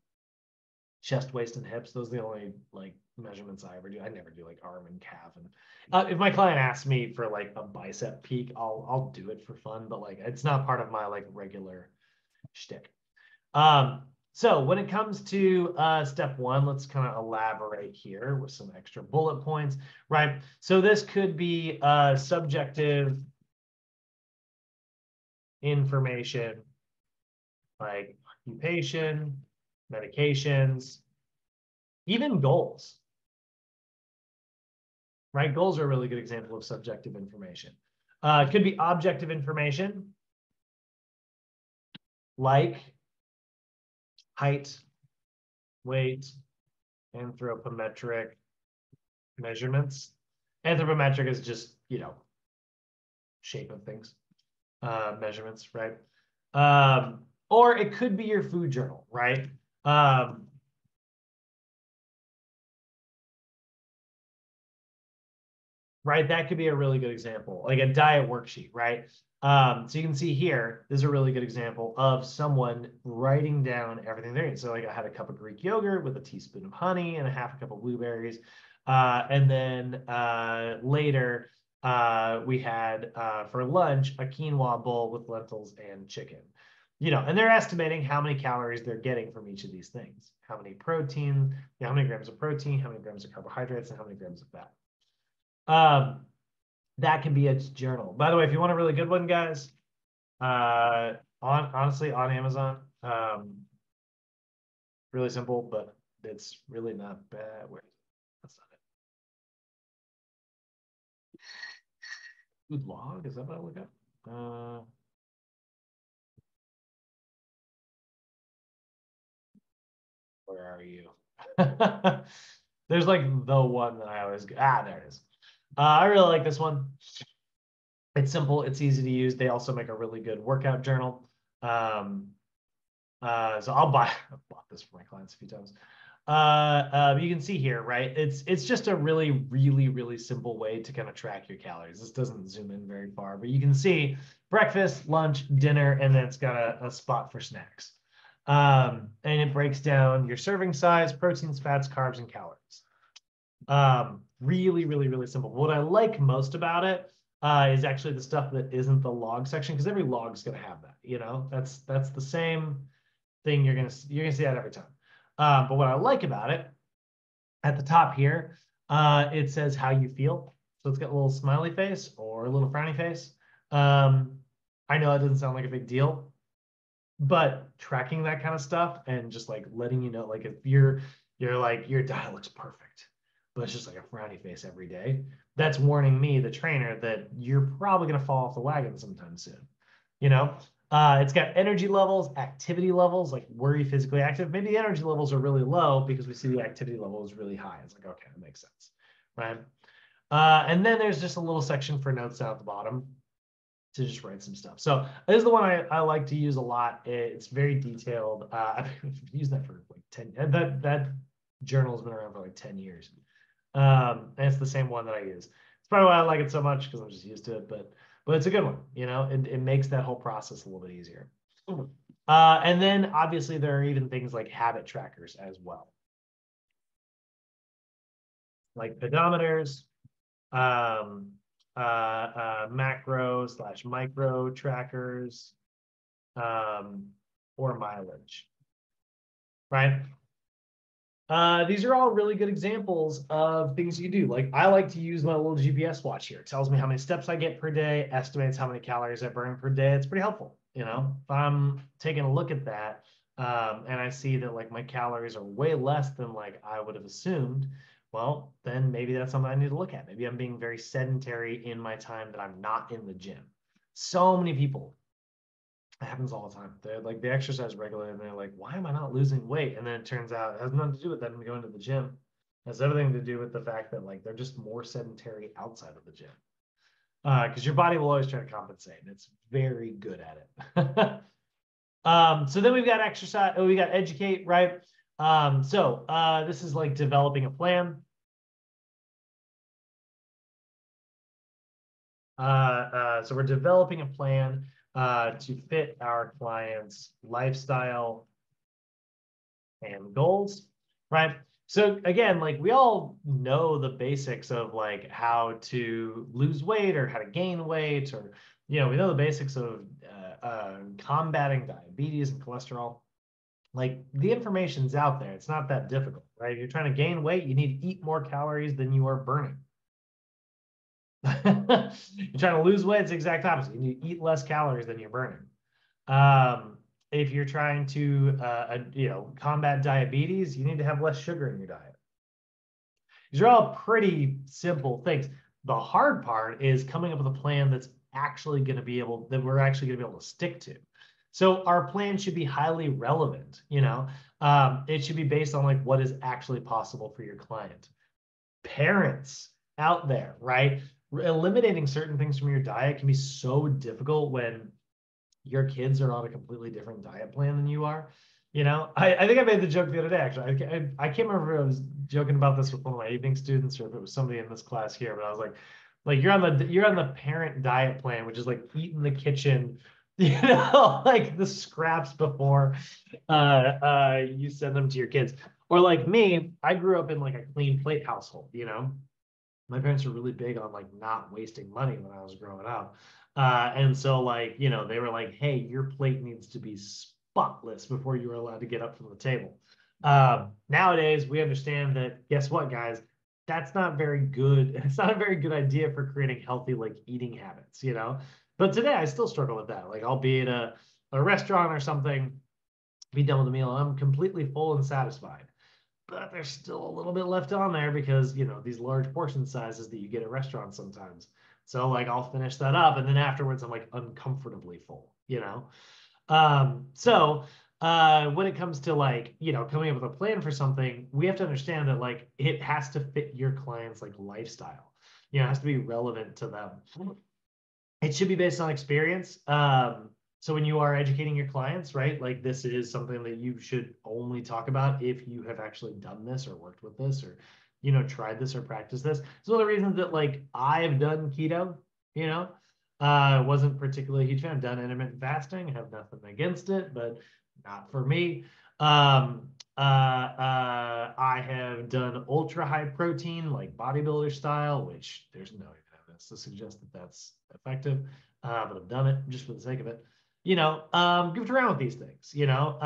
chest, waist, and hips. Those are the only like measurements I ever do. I never do like arm and calf. And if my client asks me for like a bicep peak, I'll do it for fun, but like it's not part of my like regular shtick. So when it comes to step one, let's kind of elaborate here with some extra bullet points, right? So this could be subjective information like occupation, medications, even goals, right? Goals are a really good example of subjective information. It could be objective information like height, weight, anthropometric measurements. Anthropometric is just, shape of things, measurements, right? Or it could be your food journal, right? Right, that could be a really good example, like a diet worksheet, right? So you can see here, this is a really good example of someone writing down everything they're eating. So like I had a cup of Greek yogurt with a teaspoon of honey and a half a cup of blueberries. And then later we had for lunch a quinoa bowl with lentils and chicken. And they're estimating how many calories they're getting from each of these things. How many protein, how many grams of protein, how many grams of carbohydrates, and how many grams of fat. That can be its journal. By the way, if you want a really good one, guys, honestly on Amazon, really simple, but it's really not bad. That's not it. Food log, is that what I look up? Where are you? There's like the one that I always there it is. I really like this one. It's simple, it's easy to use. They also make a really good workout journal. So I've bought this for my clients a few times. You can see here, right? It's just a really, really, really simple way to kind of track your calories. This doesn't zoom in very far, but you can see breakfast, lunch, dinner, and then it's got a spot for snacks. And it breaks down your serving size, proteins, fats, carbs, and calories. Really, really, really simple. What I like most about it is actually the stuff that isn't the log section, because every log is going to have that. That's the same thing. You're gonna see that every time. But what I like about it, at the top here, it says how you feel. So it's got a little smiley face or a little frowny face. I know it doesn't sound like a big deal, but tracking that kind of stuff and just like letting you know, like if you're like your diet looks perfect, but it's just like a frowny face every day, that's warning me, the trainer, that you're probably going to fall off the wagon sometime soon. It's got energy levels, activity levels, like were you physically active? Maybe the energy levels are really low because we see the activity level is really high. It's like, okay, that makes sense, right? And then there's just a little section for notes down at the bottom to just write some stuff. So this is the one I like to use a lot. It's very detailed. I've used that for like 10, that journal has been around for like 10 years. And it's the same one that I use. It's probably why I like it so much because I'm just used to it, but it's a good one, you know, it makes that whole process a little bit easier. And then obviously there are even things like habit trackers as well. Like pedometers, macro / micro trackers, or mileage, right? These are all really good examples of things you do. Like I like to use my little GPS watch here. It tells me how many steps I get per day, estimates how many calories I burn per day. It's pretty helpful. You know, if I'm taking a look at that, and I see that like my calories are way less than like I would have assumed, well, then maybe that's something I need to look at. Maybe I'm being very sedentary in my time that I'm not in the gym. So many people, it happens all the time. They're like they exercise regularly and they're like, why am I not losing weight? And then it turns out it has nothing to do with them going to the gym. It has everything to do with the fact that like they're just more sedentary outside of the gym. Because your body will always try to compensate, and it's very good at it. So then we've got exercise, we got educate, right? This is like developing a plan. So we're developing a plan to fit our clients' lifestyle and goals, right? So again, like we all know the basics of like how to lose weight or how to gain weight, or you know, we know the basics of combating diabetes and cholesterol. Like the information's out there. It's not that difficult, right? If you're trying to gain weight, you need to eat more calories than you are burning. You're trying to lose weight, it's the exact opposite. You need to eat less calories than you're burning. If you're trying to you know, combat diabetes, you need to have less sugar in your diet. These are all pretty simple things. The hard part is coming up with a plan that's actually going to be able, that we're actually going to be able to stick to. So our plan should be highly relevant, you know. It should be based on like what is actually possible for your client. Parents out there, right? Eliminating certain things from your diet can be so difficult when your kids are on a completely different diet plan than you are. You know, I think I made the joke the other day, actually. I can't remember if I was joking about this with one of my evening students or if it was somebody in this class here, but I was like you're on the parent diet plan, which is like eat in the kitchen, you know, like the scraps before you send them to your kids. Or like me, I grew up in like a clean plate household, you know. My parents were really big on like not wasting money when I was growing up. And so like, you know, they were like, hey, your plate needs to be spotless before you are allowed to get up from the table. Nowadays, we understand that, guess what, guys? That's not very good. It's not a very good idea for creating healthy like eating habits, you know? But today I still struggle with that. Like I'll be at a restaurant or something, be done with the meal, and I'm completely full and satisfied, but there's still a little bit left on there because, you know, these large portion sizes that you get at restaurants sometimes. So like I'll finish that up and then afterwards I'm like uncomfortably full, you know? When it comes to like, you know, coming up with a plan for something, we have to understand that like it has to fit your client's like lifestyle. You know, it has to be relevant to them. It should be based on experience. So when you are educating your clients, right, like this is something that you should only talk about if you have actually done this or worked with this or, you know, tried this or practiced this. It's one of the reasons that like I've done keto, you know, wasn't particularly a huge fan. I've done intermittent fasting, I have nothing against it, but not for me. I have done ultra high protein, like bodybuilder style, which there's no evidence to suggest that that's effective, but I've done it just for the sake of it. You know, goofed around with these things, you know,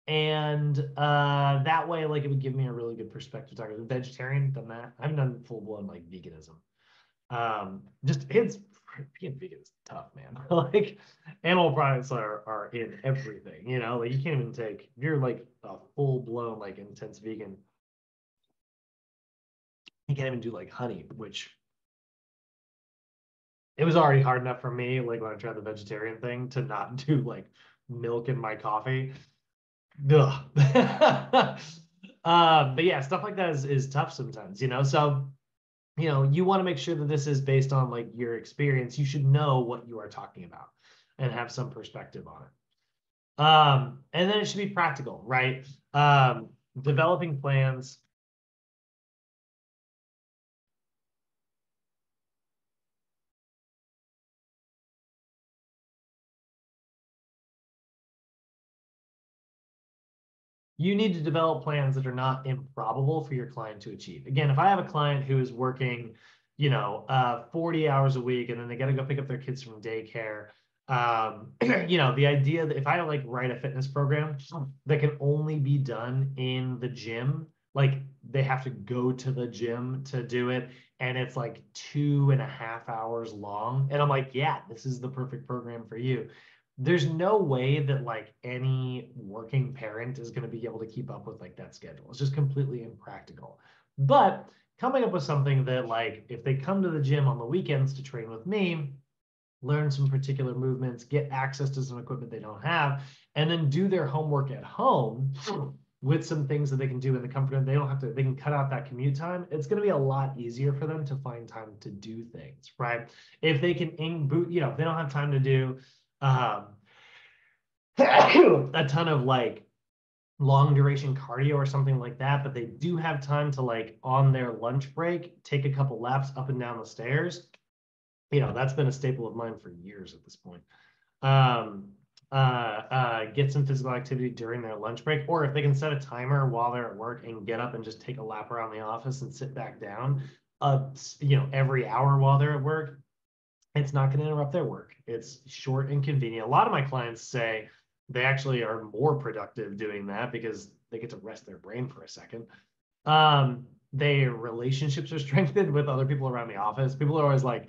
and that way, like, it would give me a really good perspective. Talking vegetarian, done that. I haven't done full blown like veganism. Just it's being vegan is tough, man. Like animal products are in everything, you know, like you can't even take if you're like a full blown like intense vegan, you can't even do like honey, which it was already hard enough for me, like when I tried the vegetarian thing, to not do like milk in my coffee. Ugh. But yeah, stuff like that is tough sometimes, you know? So, you know, you want to make sure that this is based on like your experience. You should know what you are talking about and have some perspective on it. And then it should be practical, right? Developing plans. You need to develop plans that are not improbable for your client to achieve. Again, if I have a client who is working, 40 hours a week and then they got to go pick up their kids from daycare, the idea that if I like write a fitness program that can only be done in the gym, like they have to go to the gym to do it, and it's like 2.5 hours long. And I'm like, yeah, this is the perfect program for you. There's no way that like any working parent is going to be able to keep up with like that schedule. It's just completely impractical. But coming up with something that like if they come to the gym on the weekends to train with me, learn some particular movements, get access to some equipment they don't have, and then do their homework at home with some things that they can do in the comfort of, they don't have to, they can cut out that commute time. It's going to be a lot easier for them to find time to do things, right? If they can if they don't have time to do um, a ton of like long duration cardio or something like that, but they do have time to like on their lunch break, take a couple laps up and down the stairs. That's been a staple of mine for years at this point. Get some physical activity during their lunch break, or if they can set a timer while they're at work and get up and just take a lap around the office and sit back down, every hour while they're at work, it's not going to interrupt their work. It's short and convenient. A lot of my clients say they actually are more productive doing that because they get to rest their brain for a second. Their relationships are strengthened with other people around the office. People are always like,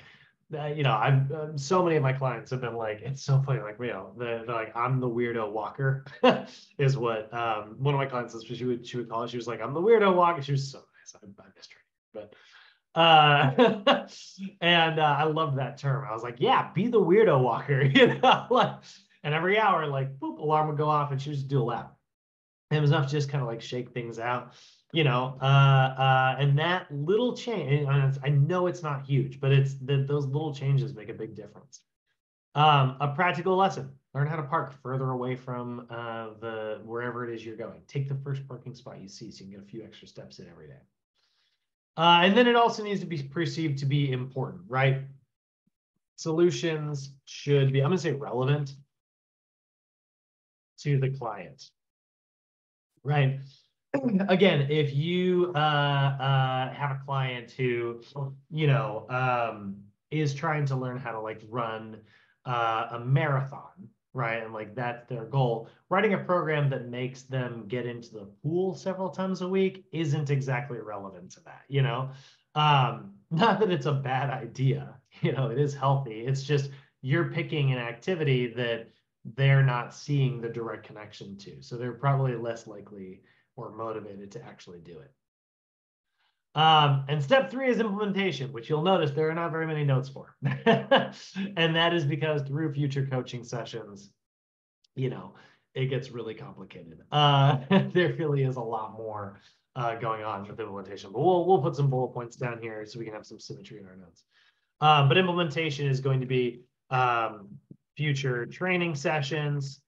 I've so many of my clients have been like, it's so funny, like, they're like, I'm the weirdo walker, is what one of my clients, she would call it. She was like, I'm the weirdo walker. She was so nice. I missed her, but and I love that term. I was like, yeah, be the weirdo walker, like, and every hour, like, boop, alarm would go off and she would just do a lap. And it was enough to just kind of like shake things out, and that little change, and I know it's not huge, but it's those little changes make a big difference. A practical lesson: learn how to park further away from the wherever it is you're going. Take the first parking spot you see so you can get a few extra steps in every day. And then it also needs to be perceived to be important, right? Solutions should be, I'm going to say, relevant to the client, right? Again, if you have a client who, is trying to learn how to like run a marathon, right? And like that's their goal. Writing a program that makes them get into the pool several times a week isn't exactly relevant to that, Not that it's a bad idea, it is healthy. It's just you're picking an activity that they're not seeing the direct connection to. So they're probably less likely or motivated to actually do it. And step 3 is implementation, which you'll notice there are not very many notes for. And that is because through future coaching sessions, it gets really complicated. There really is a lot more going on with implementation, but we'll put some bullet points down here so we can have some symmetry in our notes. But implementation is going to be future training sessions,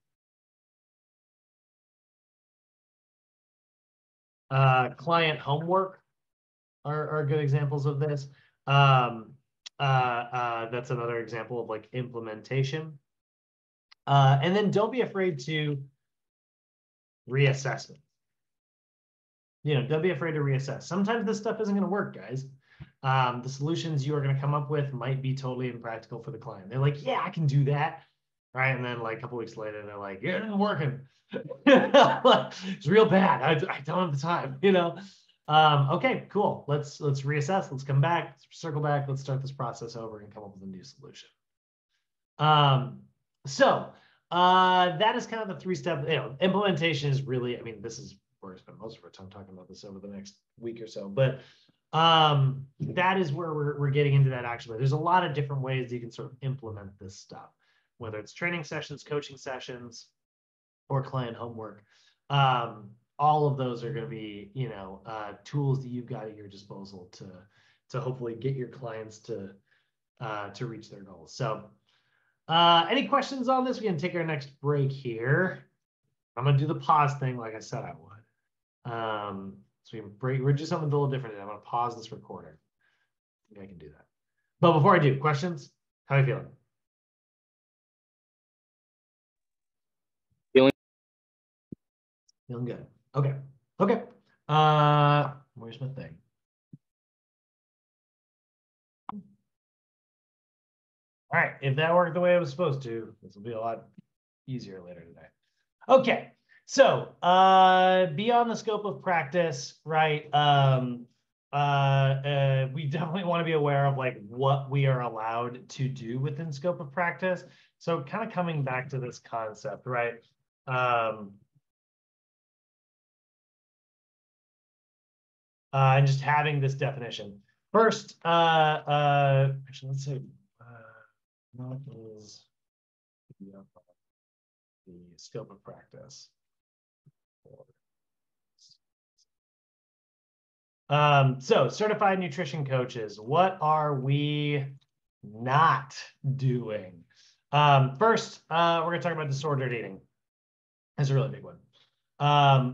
client homework are good examples of this. That's another example of like implementation. And then don't be afraid to reassess it. Don't be afraid to reassess. Sometimes this stuff isn't going to work, guys. The solutions you are going to come up with might be totally impractical for the client. They're like, yeah, I can do that. Right. And then like a couple weeks later, they're like, yeah, it's not working. It's real bad. I don't have the time, Okay, cool. Let's reassess. Let's come back, let's circle back. Let's start this process over and come up with a new solution. So that is kind of the 3-step, implementation is really, this is where I spent most of our time talking about this over the next week or so, but that is where we're getting into that actually. There's a lot of different ways you can sort of implement this stuff, whether it's training sessions, coaching sessions, or client homework. All of those are going to be, tools that you've got at your disposal to hopefully get your clients to reach their goals. So any questions on this? We can take our next break here. I'm going to do the pause thing like I said I would. So we can break. We're just something a little different. I'm going to pause this recording. I think I can do that. But before I do, questions? How are you feeling? Feeling good. Okay. Okay. Where's my thing? All right. If that worked the way it was supposed to, this will be a lot easier later today. Okay. So beyond the scope of practice, right? We definitely want to be aware of like what we are allowed to do within scope of practice. So kind of coming back to this concept, right? And just having this definition. First, actually, let's say what is the scope of practice? So certified nutrition coaches, what are we not doing? First, we're going to talk about disordered eating. That's a really big one.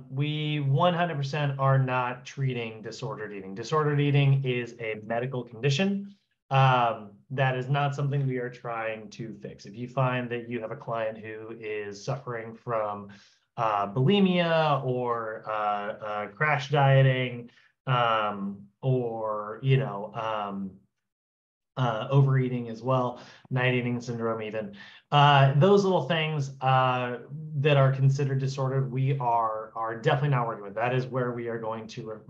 We 100% are not treating disordered eating. Disordered eating is a medical condition. That is not something we are trying to fix. If you find that you have a client who is suffering from bulimia or crash dieting, or overeating as well, night eating syndrome even, those little things that are considered disordered, we are definitely not working with. That is where we are going to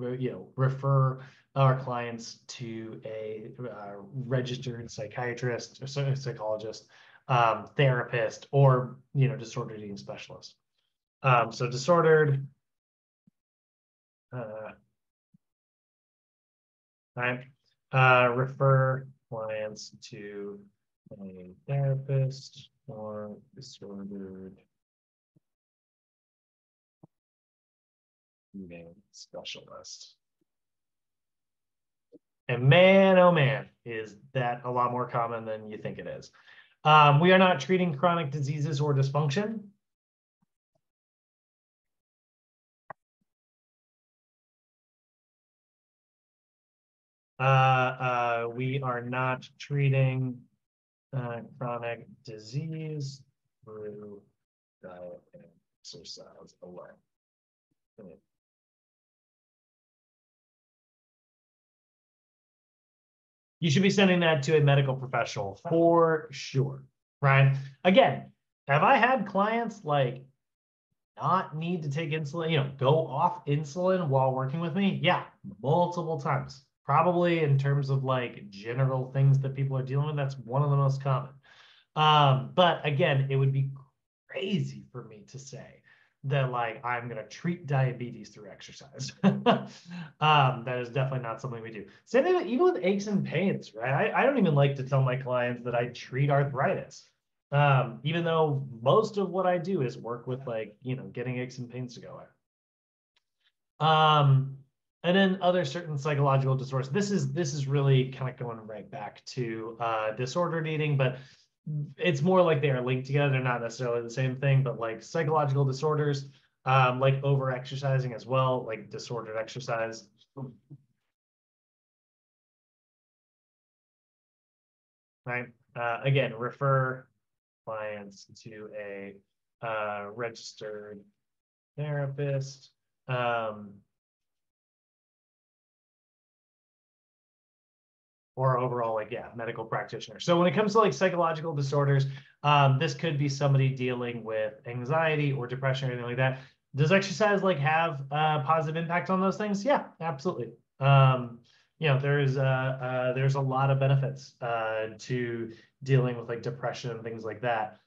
refer our clients to a registered psychiatrist or psychologist, therapist, or disordered eating specialist. So disordered, right? Refer clients to a therapist or disordered eating specialist. And man, oh man, is that a lot more common than you think it is. We are not treating chronic diseases or dysfunction. We are not treating chronic disease through diet and exercise alone. You should be sending that to a medical professional for sure, right? Again, have I had clients like not need to take insulin, go off insulin while working with me? Yeah, multiple times. Probably in terms of like general things that people are dealing with, that's one of the most common. But again, it would be crazy for me to say that like I'm going to treat diabetes through exercise. That is definitely not something we do. Same thing even with aches and pains, right? I don't even like to tell my clients that I treat arthritis. Even though most of what I do is work with like, getting aches and pains to go away. And then other certain psychological disorders. This is really kind of going right back to disordered eating, but it's more like they are linked together. They're not necessarily the same thing, but like psychological disorders, like over exercising as well, like disordered exercise. Right. Again, refer clients to a registered therapist. Or overall, like, yeah, medical practitioner. So when it comes to like psychological disorders, this could be somebody dealing with anxiety or depression or anything like that. Does exercise like have a positive impact on those things? Yeah, absolutely. There's a lot of benefits to dealing with like depression and things like that.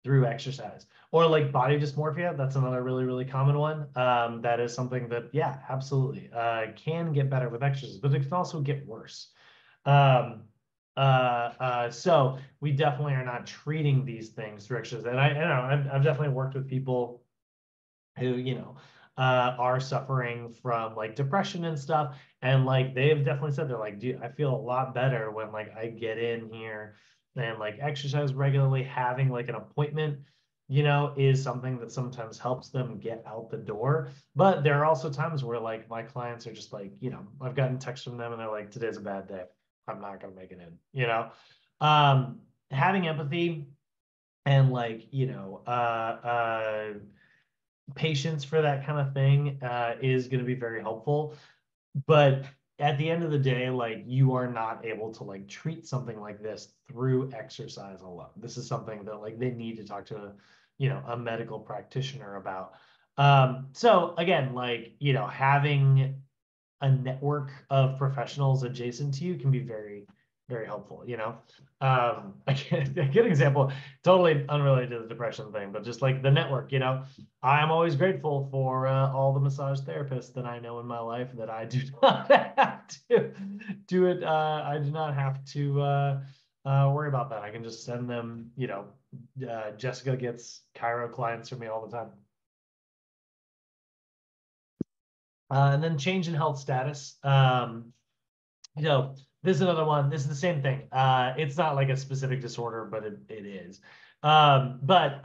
through exercise. Or like body dysmorphia, that's another really, really common one. That is something that, yeah, absolutely can get better with exercise, but it can also get worse. So we definitely are not treating these things through exercise. And I know I've definitely worked with people who, are suffering from like depression and stuff. And like they've definitely said, they're like, dude, I feel a lot better when like I get in here and like exercise regularly. Having like an appointment, is something that sometimes helps them get out the door. But there are also times where like my clients are just like, I've gotten texts from them and they're like, today's a bad day. I'm not gonna make it in. Having empathy and like, patience for that kind of thing is going to be very helpful. But at the end of the day, like you are not able to like treat something like this through exercise alone. This is something that like they need to talk to a medical practitioner about. So again, like, having a network of professionals adjacent to you can be very, very helpful. A good example, totally unrelated to the depression thing, but just like the network, I'm always grateful for all the massage therapists that I know in my life that I do not have to do it. I do not have to worry about that. I can just send them, Jessica gets chiro clients from me all the time. And then change in health status. This is another one. This is the same thing. It's not like a specific disorder, but it is. But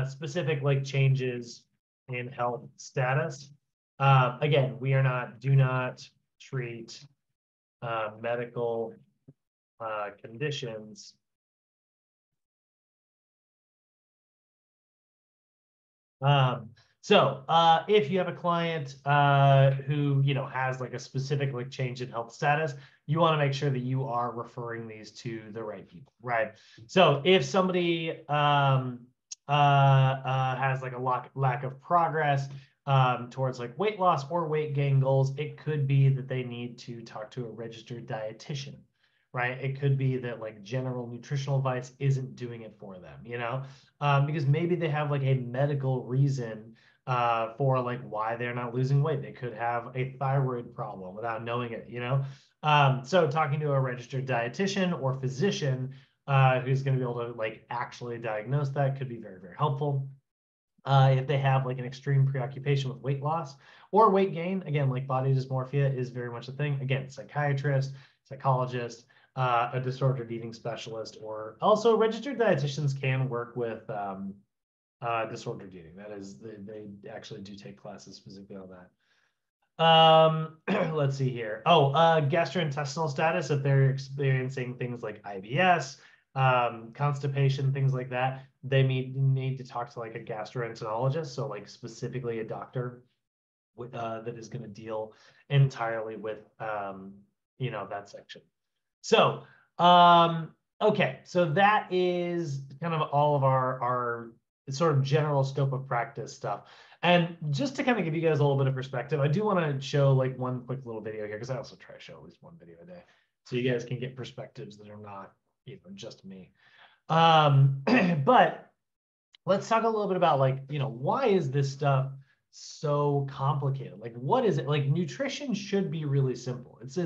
specific like changes in health status. Again, do not treat medical conditions So if you have a client who has like a specific like change in health status, you want to make sure that you are referring these to the right people, right? So if somebody has like a lack of progress towards like weight loss or weight gain goals, it could be that they need to talk to a registered dietitian, right? It could be that like general nutritional advice isn't doing it for them, because maybe they have like a medical reason for like why they're not losing weight. They could have a thyroid problem without knowing it, So talking to a registered dietitian or physician who's going to be able to like actually diagnose that could be very, very helpful. If they have like an extreme preoccupation with weight loss or weight gain, again, like body dysmorphia is very much a thing. Again, psychiatrist, psychologist, a disordered eating specialist, or also registered dietitians can work with disordered eating. That is, they actually do take classes specifically on that. Let's see here. Oh, gastrointestinal status, if they're experiencing things like IBS, constipation, things like that, they need to talk to like a gastroenterologist. So like specifically a doctor that is going to deal entirely with, that section. So, okay, so that is kind of all of our sort of general scope of practice stuff. And just to kind of give you guys a little bit of perspective, I do want to show like one quick little video here because I also try to show at least one video a day, so you guys can get perspectives that are not just me. But let's talk a little bit about like, why is this stuff so complicated? Like, what is it? Like, nutrition should be really simple. It's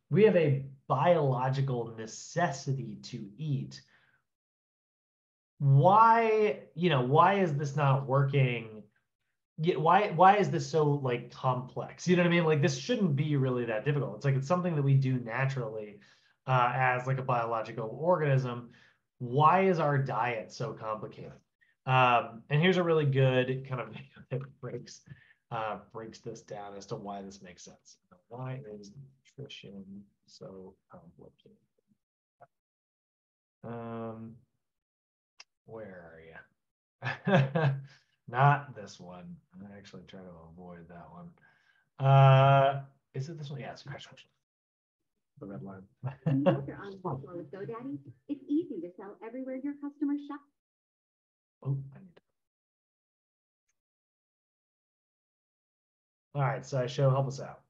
we have a biological necessity to eat. Why is this not working? Why is this so like complex? You know what I mean? Like, this shouldn't be really that difficult. It's like it's something that we do naturally as like a biological organism. Why is our diet so complicated? And here's a really good kind of that breaks this down as to why this makes sense. Why is nutrition so complicated? Where are you? Not this one. I actually try to avoid that one. Is it this one? Yeah, it's crash course. The red line. When you're on Google with GoDaddy, it's easy to sell everywhere your customers shop. Oh, I need to. All right, so show, help us out.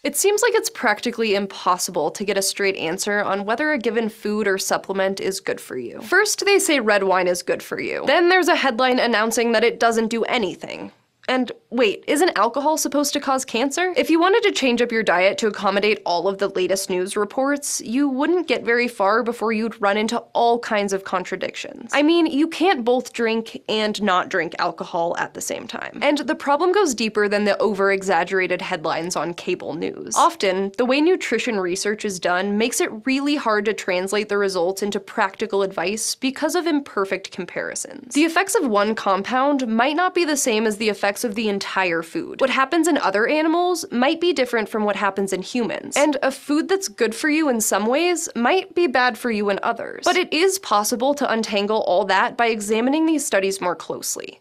It seems like it's practically impossible to get a straight answer on whether a given food or supplement is good for you. First, they say red wine is good for you. Then there's a headline announcing that it doesn't do anything. And wait, isn't alcohol supposed to cause cancer? If you wanted to change up your diet to accommodate all of the latest news reports, you wouldn't get very far before you'd run into all kinds of contradictions. I mean, you can't both drink and not drink alcohol at the same time. And the problem goes deeper than the over-exaggerated headlines on cable news. Often, the way nutrition research is done makes it really hard to translate the results into practical advice because of imperfect comparisons. The effects of one compound might not be the same as the effects of the entire food. What happens in other animals might be different from what happens in humans, and a food that's good for you in some ways might be bad for you in others. But it is possible to untangle all that by examining these studies more closely.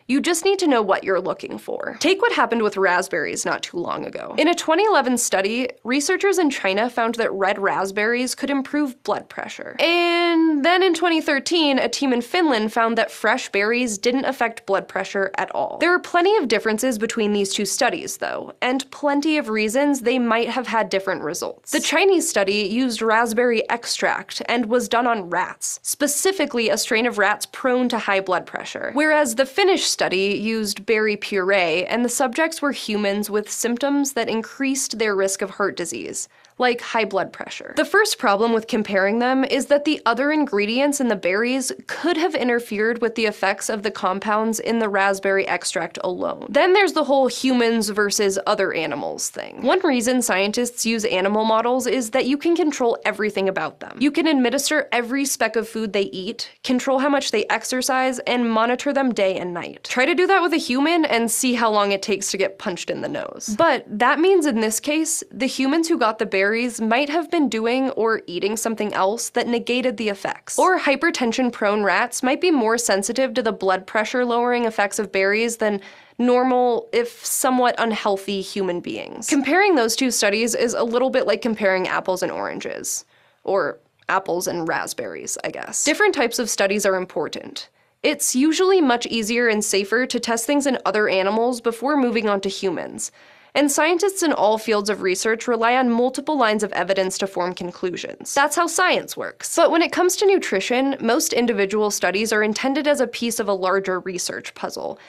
You just need to know what you're looking for. Take what happened with raspberries not too long ago. In a 2011 study, researchers in China found that red raspberries could improve blood pressure. And then in 2013, a team in Finland found that fresh berries didn't affect blood pressure at all. There are plenty of differences between these two studies, though, and plenty of reasons they might have had different results. The Chinese study used raspberry extract and was done on rats, specifically a strain of rats prone to high blood pressure, whereas the Finnish study used berry puree, and the subjects were humans with symptoms that increased their risk of heart disease, like high blood pressure. The first problem with comparing them is that the other ingredients in the berries could have interfered with the effects of the compounds in the raspberry extract alone. Then there's the whole humans versus other animals thing. One reason scientists use animal models is that you can control everything about them. You can administer every speck of food they eat, control how much they exercise, and monitor them day and night. Try to do that with a human and see how long it takes to get punched in the nose. But that means in this case, the humans who got the berries might have been doing or eating something else that negated the effects. Or hypertension-prone rats might be more sensitive to the blood pressure-lowering effects of berries than normal, if somewhat unhealthy, human beings. Comparing those two studies is a little bit like comparing apples and oranges. Or apples and raspberries, I guess. Different types of studies are important. It's usually much easier and safer to test things in other animals before moving on to humans. And scientists in all fields of research rely on multiple lines of evidence to form conclusions. That's how science works. But when it comes to nutrition, most individual studies are intended as a piece of a larger research puzzle,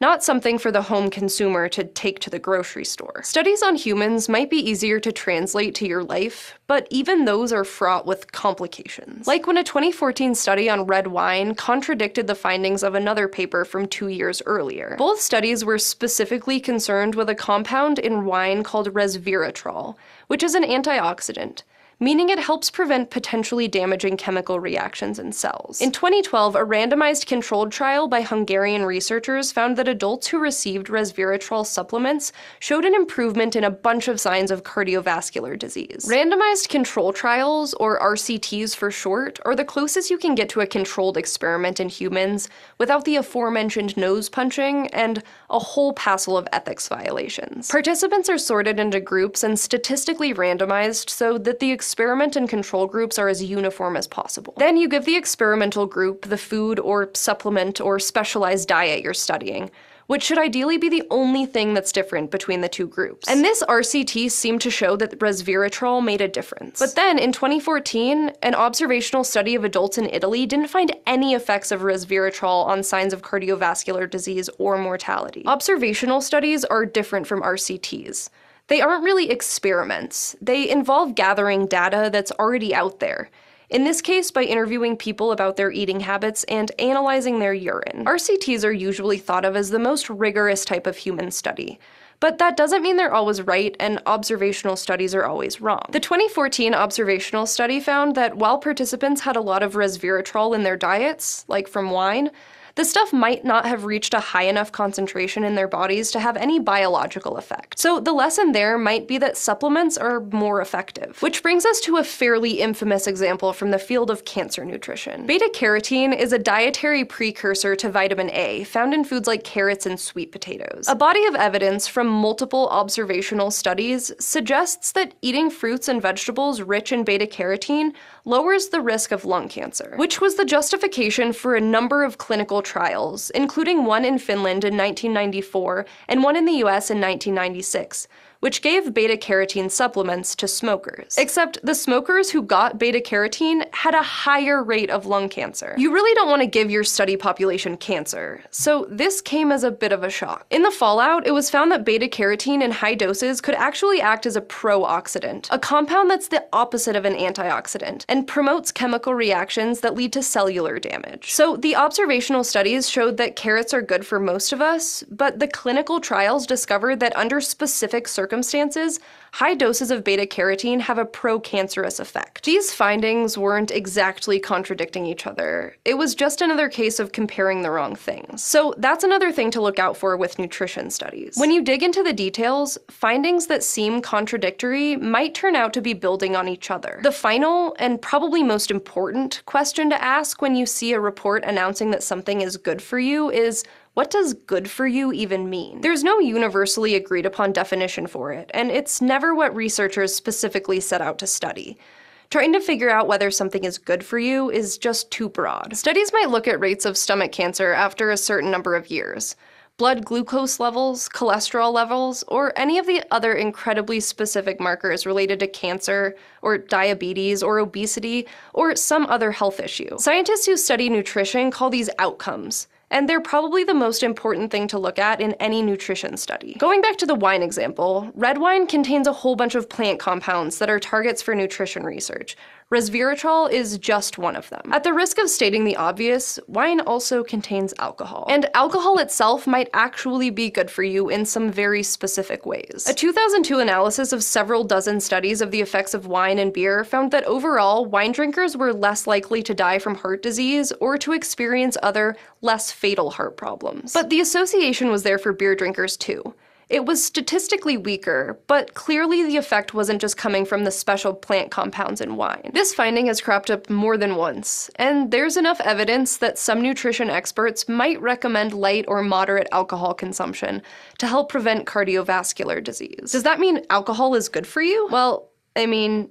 not something for the home consumer to take to the grocery store. Studies on humans might be easier to translate to your life, but even those are fraught with complications. Like when a 2014 study on red wine contradicted the findings of another paper from 2 years earlier. Both studies were specifically concerned with a compound in wine called resveratrol, which is an antioxidant, meaning it helps prevent potentially damaging chemical reactions in cells. In 2012, a randomized controlled trial by Hungarian researchers found that adults who received resveratrol supplements showed an improvement in a bunch of signs of cardiovascular disease. Randomized control trials, or RCTs for short, are the closest you can get to a controlled experiment in humans without the aforementioned nose punching and a whole passel of ethics violations. Participants are sorted into groups and statistically randomized so that the experiment and control groups are as uniform as possible. Then you give the experimental group the food or supplement or specialized diet you're studying, which should ideally be the only thing that's different between the two groups. And this RCT seemed to show that resveratrol made a difference. But then, in 2014, an observational study of adults in Italy didn't find any effects of resveratrol on signs of cardiovascular disease or mortality. Observational studies are different from RCTs. They aren't really experiments. They involve gathering data that's already out there. In this case, by interviewing people about their eating habits and analyzing their urine. RCTs are usually thought of as the most rigorous type of human study. But that doesn't mean they're always right, and observational studies are always wrong. The 2014 observational study found that while participants had a lot of resveratrol in their diets, like from wine, the stuff might not have reached a high enough concentration in their bodies to have any biological effect. So the lesson there might be that supplements are more effective. Which brings us to a fairly infamous example from the field of cancer nutrition. Beta-carotene is a dietary precursor to vitamin A, found in foods like carrots and sweet potatoes. A body of evidence from multiple observational studies suggests that eating fruits and vegetables rich in beta-carotene lowers the risk of lung cancer, which was the justification for a number of clinical trials, including one in Finland in 1994 and one in the US in 1996, which gave beta-carotene supplements to smokers. Except the smokers who got beta-carotene had a higher rate of lung cancer. You really don't want to give your study population cancer, so this came as a bit of a shock. In the fallout, it was found that beta-carotene in high doses could actually act as a pro-oxidant, a compound that's the opposite of an antioxidant, and promotes chemical reactions that lead to cellular damage. So the observational studies showed that carrots are good for most of us, but the clinical trials discovered that under specific circumstances, high doses of beta-carotene have a pro-cancerous effect. These findings weren't exactly contradicting each other. It was just another case of comparing the wrong things. So that's another thing to look out for with nutrition studies. When you dig into the details, findings that seem contradictory might turn out to be building on each other. The final, and probably most important, question to ask when you see a report announcing that something is good for you is, what does good for you even mean? There's no universally agreed upon definition for it, and it's never what researchers specifically set out to study. Trying to figure out whether something is good for you is just too broad. Studies might look at rates of stomach cancer after a certain number of years, blood glucose levels, cholesterol levels, or any of the other incredibly specific markers related to cancer, or diabetes, or obesity, or some other health issue. Scientists who study nutrition call these outcomes, and they're probably the most important thing to look at in any nutrition study. Going back to the wine example, red wine contains a whole bunch of plant compounds that are targets for nutrition research. Resveratrol is just one of them. At the risk of stating the obvious, wine also contains alcohol. And alcohol itself might actually be good for you in some very specific ways. A 2002 analysis of several dozen studies of the effects of wine and beer found that overall, wine drinkers were less likely to die from heart disease or to experience other, less fatal heart problems. But the association was there for beer drinkers too. It was statistically weaker, but clearly the effect wasn't just coming from the special plant compounds in wine. This finding has cropped up more than once, and there's enough evidence that some nutrition experts might recommend light or moderate alcohol consumption to help prevent cardiovascular disease. Does that mean alcohol is good for you? Well, I mean,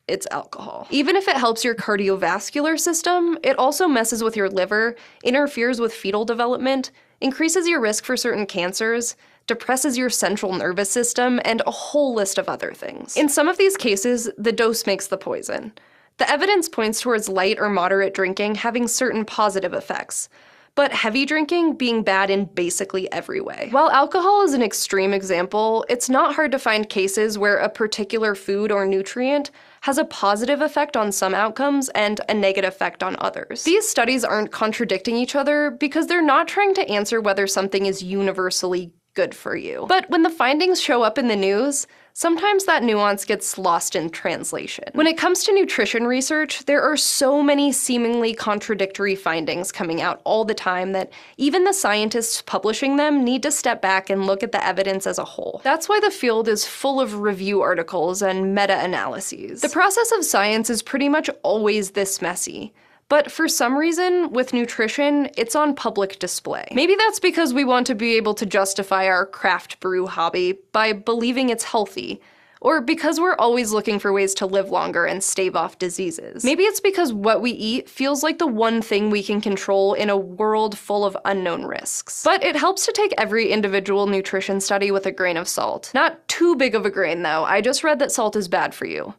it's alcohol. Even if it helps your cardiovascular system, it also messes with your liver, interferes with fetal development, increases your risk for certain cancers, depresses your central nervous system, and a whole list of other things. In some of these cases, the dose makes the poison. The evidence points towards light or moderate drinking having certain positive effects, but heavy drinking being bad in basically every way. While alcohol is an extreme example, it's not hard to find cases where a particular food or nutrient has a positive effect on some outcomes and a negative effect on others. These studies aren't contradicting each other because they're not trying to answer whether something is universally good for you. But when the findings show up in the news, sometimes that nuance gets lost in translation. When it comes to nutrition research, there are so many seemingly contradictory findings coming out all the time that even the scientists publishing them need to step back and look at the evidence as a whole. That's why the field is full of review articles and meta-analyses. The process of science is pretty much always this messy. But for some reason, with nutrition, it's on public display. Maybe that's because we want to be able to justify our craft brew hobby by believing it's healthy, or because we're always looking for ways to live longer and stave off diseases. Maybe it's because what we eat feels like the one thing we can control in a world full of unknown risks. But it helps to take every individual nutrition study with a grain of salt. Not too big of a grain, though. I just read that salt is bad for you.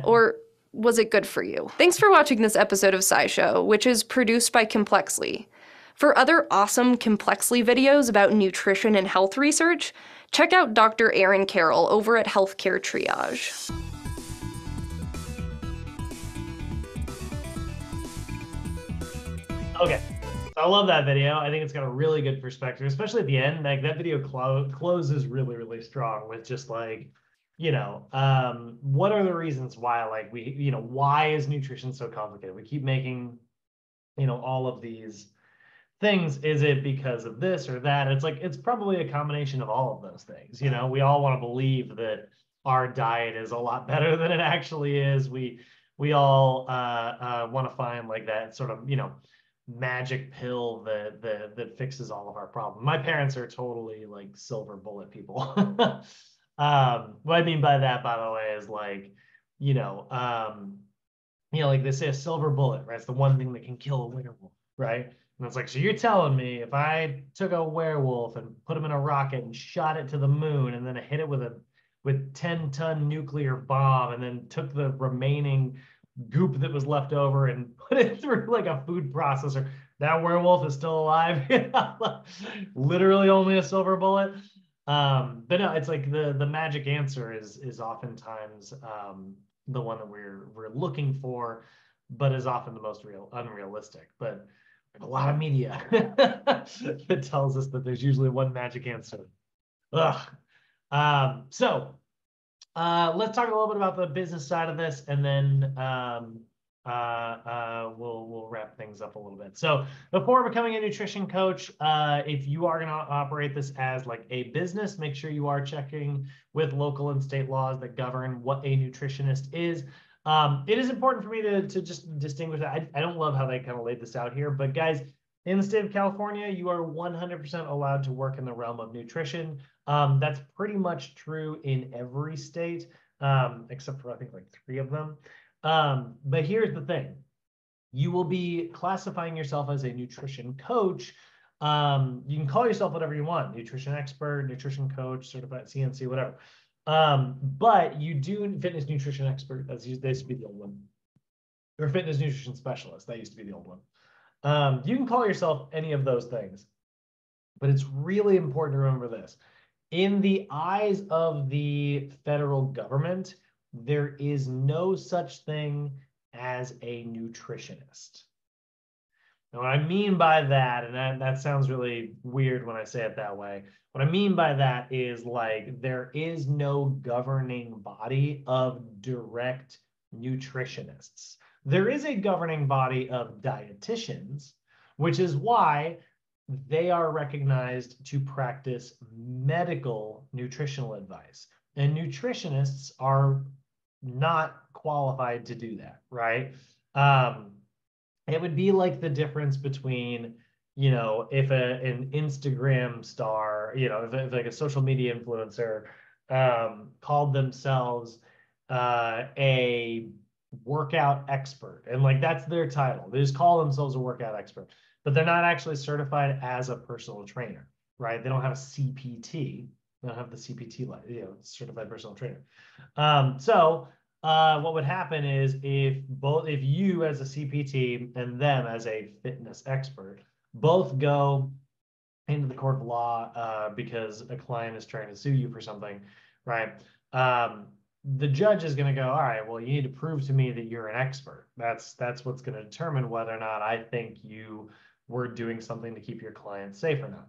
Or was it good for you? Thanks for watching this episode of SciShow, which is produced by Complexly. For other awesome Complexly videos about nutrition and health research, check out Dr. Aaron Carroll over at Healthcare Triage. Okay, so I love that video. I think it's got a really good perspective, especially at the end. Like that video closes really, really strong with just like, what are the reasons why, like why is nutrition so complicated? We keep making, all of these things. Is it because of this or that? It's like, it's probably a combination of all of those things. We all want to believe that our diet is a lot better than it actually is. We all want to find like that sort of, magic pill that fixes all of our problems. My parents are totally like silver bullet people. What I mean by that, by the way, is like, like they say a silver bullet, right? It's the one thing that can kill a werewolf, right? And it's like, so you're telling me if I took a werewolf and put him in a rocket and shot it to the moon and then I hit it with with 10-ton nuclear bomb and then took the remaining goop that was left over and put it through like a food processor. That werewolf is still alive. Literally only a silver bullet. But no, it's like the magic answer is oftentimes the one that we're looking for, but is often the most unrealistic. But a lot of media that tells us that there's usually one magic answer. Ugh. So let's talk a little bit about the business side of this, and then we'll wrap things up a little bit. So before becoming a nutrition coach, if you are going to operate this as like a business, make sure you are checking with local and state laws that govern what a nutritionist is. It is important for me to just distinguish that. I don't love how they kind of laid this out here, but guys, in the state of California, you are 100% allowed to work in the realm of nutrition. That's pretty much true in every state, except for I think like 3 of them. But here's the thing. You will be classifying yourself as a nutrition coach. You can call yourself whatever you want, nutrition expert, nutrition coach, certified CNC, whatever. But you do fitness nutrition expert. That used to be the old one. Or fitness nutrition specialist. That used to be the old one. You can call yourself any of those things, but it's really important to remember this. In the eyes of the federal government, there is no such thing as a nutritionist. Now, what I mean by that, and that sounds really weird when I say it that way, what I mean by that is like there is no governing body of direct nutritionists. There is a governing body of dietitians, which is why they are recognized to practice medical nutritional advice. And nutritionists are not qualified to do that, right? It would be like the difference between, you know, if an Instagram star, you know, if like a social media influencer called themselves a workout expert, and like that's their title. They just call themselves a workout expert, but they're not actually certified as a personal trainer, right? They don't have a CPT. They don't have the CPT, you know, certified personal trainer. So what would happen is if you as a CPT and them as a fitness expert both go into the court of law because a client is trying to sue you for something, right? The judge is going to go, all right, well, you need to prove to me that you're an expert. That's what's going to determine whether or not I think you were doing something to keep your client safe or not.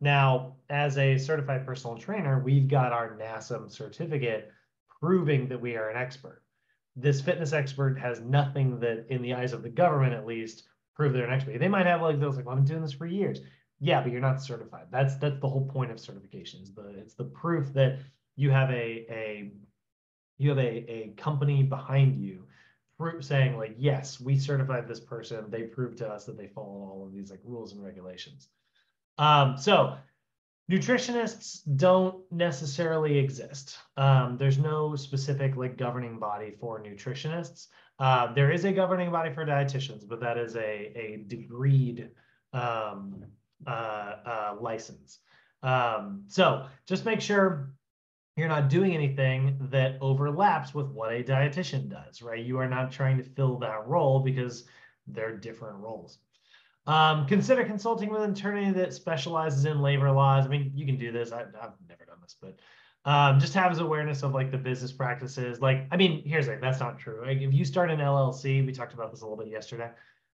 Now, as a certified personal trainer, we've got our NASM certificate proving that we are an expert. This fitness expert has nothing that, in the eyes of the government at least, prove they're an expert. They might have like those, like, well, I've been doing this for years. Yeah, but you're not certified. That's the whole point of certifications. It's the proof that you have a company behind you saying like, yes, we certified this person. They proved to us that they follow all of these like rules and regulations. So nutritionists don't necessarily exist. There's no specific like governing body for nutritionists. There is a governing body for dietitians, but that is a degreed license. So just make sure you're not doing anything that overlaps with what a dietitian does, right? You are not trying to fill that role because they're different roles. Consider consulting with an attorney that specializes in labor laws. I mean, you can do this. I've never done this, but just have awareness of like the business practices. Like, I mean, here's like, that's not true. Like if you start an LLC, we talked about this a little bit yesterday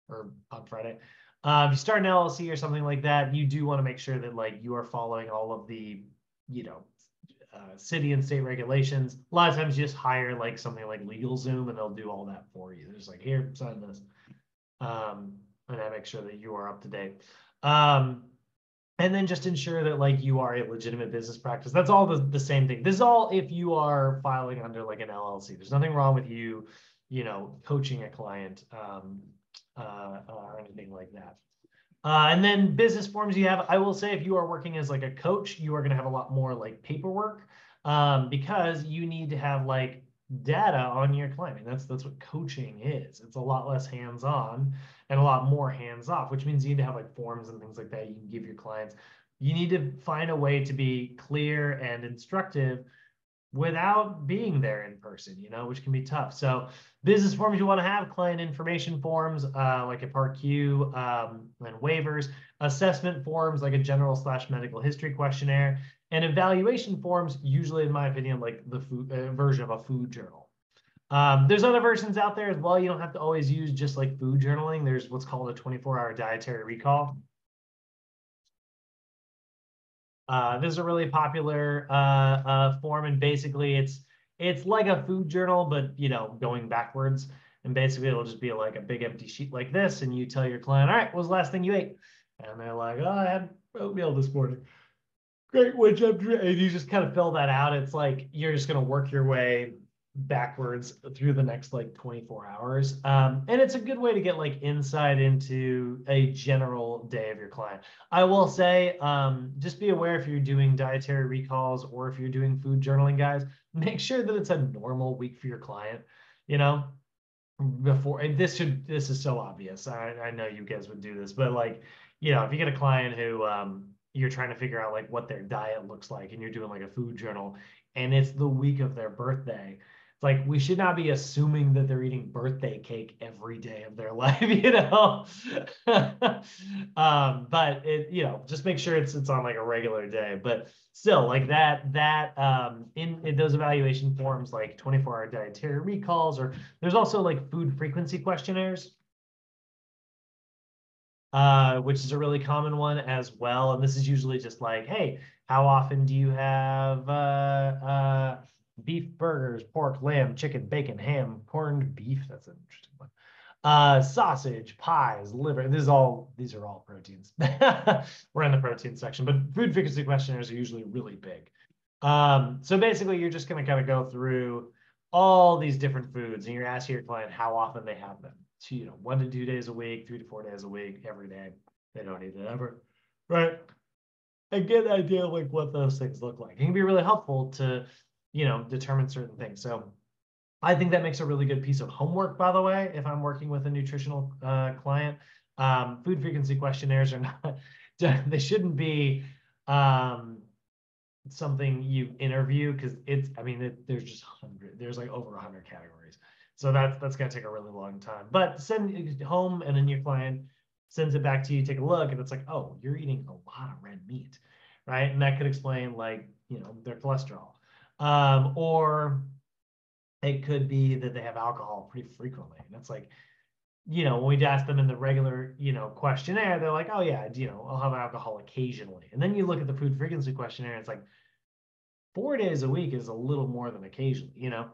or on Friday. If you start an LLC or something like that, you do want to make sure that like you are following all of the, you know, city and state regulations. A lot of times you just hire like something like LegalZoom and they'll do all that for you. They're just like, here, sign this. And I make sure that you are up to date. And then just ensure that like you are a legitimate business practice. That's all the same thing. This is all if you are filing under like an LLC. There's nothing wrong with you, you know, coaching a client or anything like that. And then business forms you have, I will say if you are working as like a coach, you are going to have a lot more like paperwork because you need to have like data on your client. And that's what coaching is. It's a lot less hands-on and a lot more hands-off, which means you need to have like forms and things like that you can give your clients. You need to find a way to be clear and instructive without being there in person, you know, which can be tough. So business forms you want to have, client information forms like a Part Q, and waivers, assessment forms like a general/medical history questionnaire, and evaluation forms, usually in my opinion, like the food version of a food journal. There's other versions out there as well. You don't have to always use just like food journaling. There's what's called a 24-hour dietary recall. This is a really popular form, and basically it's like a food journal, but you know, going backwards. And basically it'll just be like a big empty sheet like this, and you tell your client, all right, what was the last thing you ate? And they're like, oh, I had oatmeal this morning. Great, which and you just kind of fill that out. It's like you're just gonna work your way backwards through the next like 24 hours. And it's a good way to get like insight into a general day of your client. I will say, just be aware if you're doing dietary recalls or if you're doing food journaling, guys, make sure that it's a normal week for your client, you know, before, and this is so obvious. I know you guys would do this, but like, you know, if you get a client who, you're trying to figure out like what their diet looks like and you're doing like a food journal and it's the week of their birthday, it's like we should not be assuming that they're eating birthday cake every day of their life, you know. But it, you know, just make sure it's on like a regular day. But still, like that in those evaluation forms, like 24-hour dietary recalls, or there's also like food frequency questionnaires, which is a really common one as well. And this is usually just like, hey, how often do you have beef burgers, pork, lamb, chicken, bacon, ham, corned beef? That's an interesting one. Sausage, pies, liver. These are all proteins. We're in the protein section, but food frequency questionnaires are usually really big. So basically, you're just going to kind of go through all these different foods, and you're asking your client how often they have them. So, you know, 1 to 2 days a week, 3 to 4 days a week, every day. They don't eat it ever, right? And get an idea of like what those things look like. It can be really helpful to, you know, determine certain things. So I think that makes a really good piece of homework, by the way, if I'm working with a nutritional client. Food frequency questionnaires are not, they shouldn't be something you interview, because it's, I mean, there's just there's like over 100 categories. So that's going to take a really long time. But send it home, and then your client sends it back to you, take a look, and it's like, oh, you're eating a lot of red meat, right? And that could explain, like, you know, their cholesterol. Or it could be that they have alcohol pretty frequently. And it's like, you know, when we ask them in the regular, you know, questionnaire, they're like, oh yeah, you know, I'll have alcohol occasionally. And then you look at the food frequency questionnaire, and it's like 4 days a week is a little more than occasionally, you know?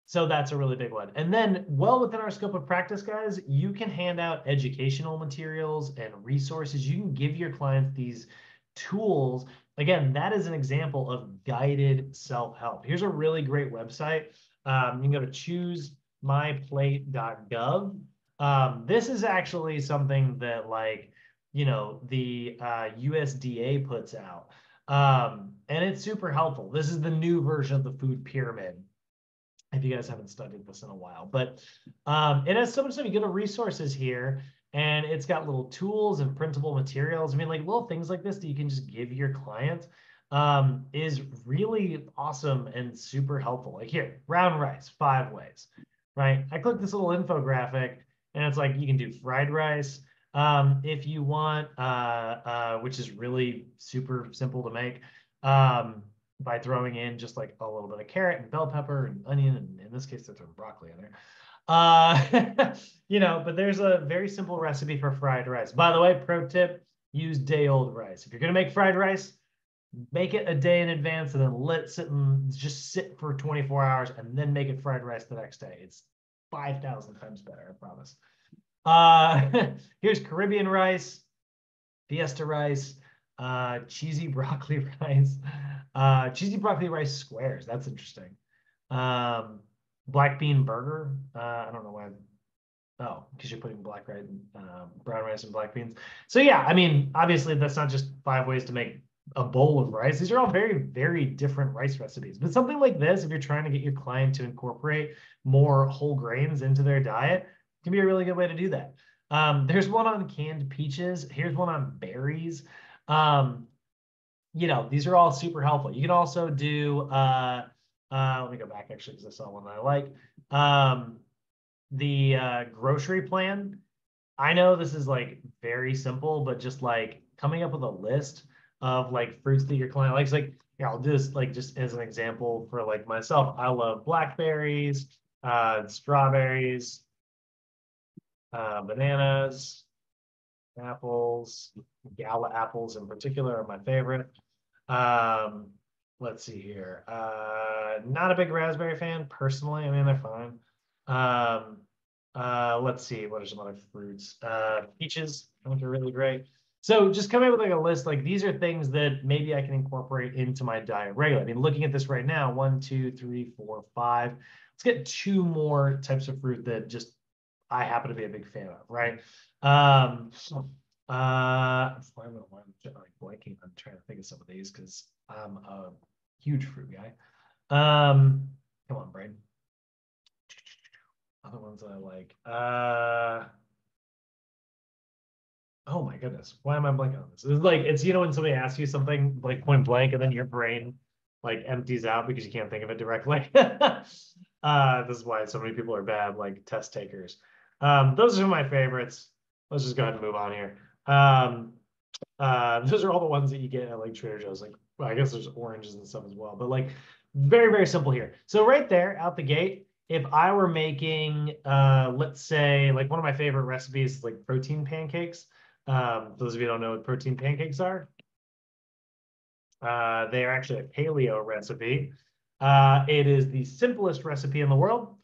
So that's a really big one. And then well within our scope of practice, guys, you can hand out educational materials and resources. You can give your clients these tools. Again, that is an example of guided self-help. Here's a really great website. You can go to choosemyplate.gov. This is actually something that, like, you know, the USDA puts out. And it's super helpful. This is the new version of the food pyramid, if you guys haven't studied this in a while. But it has so much stuff. You go to resources here, and it's got little tools and printable materials. I mean, like little things like this that you can just give your client is really awesome and super helpful. Like here, brown rice, 5 ways, right? I click this little infographic, and it's like you can do fried rice if you want, which is really super simple to make. By throwing in just like a little bit of carrot and bell pepper and onion, and in this case, they're throwing broccoli in there. You know, but there's a very simple recipe for fried rice. By the way, pro tip, use day-old rice. If you're gonna make fried rice, make it a day in advance and then let it sit for 24 hours and then make it fried rice the next day. It's 5,000 times better, I promise. Here's Caribbean rice, Fiesta rice, cheesy broccoli rice, cheesy broccoli rice squares. That's interesting. Black bean burger. I don't know why. Oh, because you're putting brown rice and black beans. So yeah, I mean, obviously that's not just 5 ways to make a bowl of rice. These are all very, very different rice recipes. But something like this, if you're trying to get your client to incorporate more whole grains into their diet, can be a really good way to do that. There's one on canned peaches. Here's one on berries. you know, these are all super helpful. You can also do, let me go back actually, because I saw one that I like. The grocery plan. I know this is like very simple, but just like coming up with a list of like fruits that your client likes. Like, yeah, I'll do this like just as an example for like myself. I love blackberries, strawberries, bananas, apples, gala apples in particular are my favorite. Let's see here. Not a big raspberry fan personally. I mean, they're fine. Let's see, what are some other fruits? Peaches, I think are really great. So just coming up with like a list, like these are things that maybe I can incorporate into my diet regularly. I mean, looking at this right now, 1, 2, 3, 4, 5. Let's get 2 more types of fruit that just I happen to be a big fan of, right? I'm like blanking. I'm trying to think of some of these because I'm a huge fruit guy. Come on, brain. Other ones that I like. Oh my goodness, why am I blanking on this? It's like, it's, you know, when somebody asks you something like point blank and then your brain like empties out because you can't think of it directly. This is why so many people are bad like test takers. Those are my favorites. Let's just go ahead and move on here. Those are all the ones that you get at like Trader Joe's. Like, well, I guess there's oranges and stuff as well, but like very, very simple here. So right there out the gate, if I were making, let's say like one of my favorite recipes is like protein pancakes. Those of you who don't know what protein pancakes are, they are actually a paleo recipe. It is the simplest recipe in the world.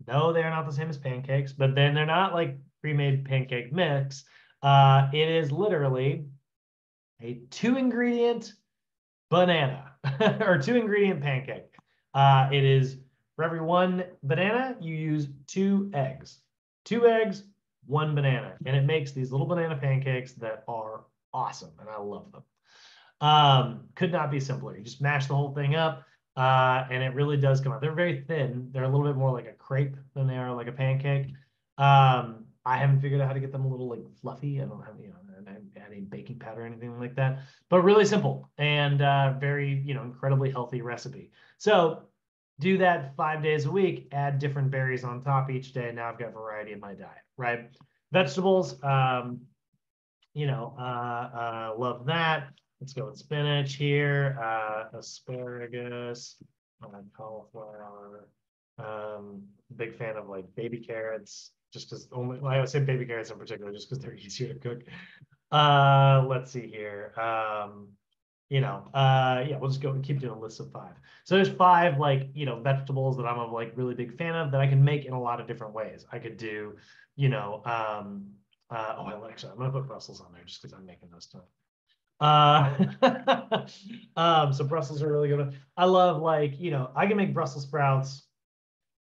No, they're not the same as pancakes, but then they're not like pre-made pancake mix. It is literally a 2-ingredient banana or 2-ingredient pancake. It is for every 1 banana, you use 2 eggs. 2 eggs, 1 banana. And it makes these little banana pancakes that are awesome. And I love them. Could not be simpler. You just mash the whole thing up. And it really does come out. They're very thin. They're a little bit more like a crepe than they are like a pancake. I haven't figured out how to get them a little like fluffy. I don't have, you know, any baking powder or anything like that, but really simple and very, you know, incredibly healthy recipe. So do that 5 days a week, add different berries on top each day. Now I've got variety in my diet, right? Vegetables, you know, love that. Let's go with spinach here, asparagus, cauliflower. Big fan of like baby carrots, just because only, well, I would say baby carrots in particular, just because they're easier to cook. Let's see here. You know, yeah, we'll just go and keep doing a list of 5. So there's 5 like, you know, vegetables that I'm a like really big fan of that I can make in a lot of different ways. I could do, you know, I'm gonna put Brussels on there just because I'm making those too. So Brussels are really good. I love like, you know, I can make Brussels sprouts.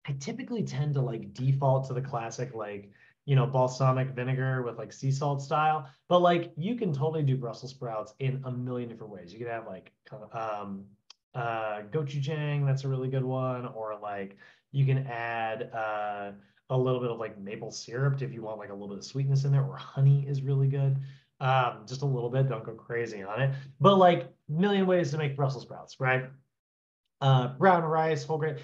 I typically tend to like default to the classic, like, you know, balsamic vinegar with like sea salt style, but like you can totally do Brussels sprouts in a million different ways. You could have like gochujang, that's a really good one, or like you can add a little bit of like maple syrup if you want like a little bit of sweetness in there, or honey is really good. Just a little bit, don't go crazy on it, but like a million ways to make Brussels sprouts, right? Brown rice, whole grain.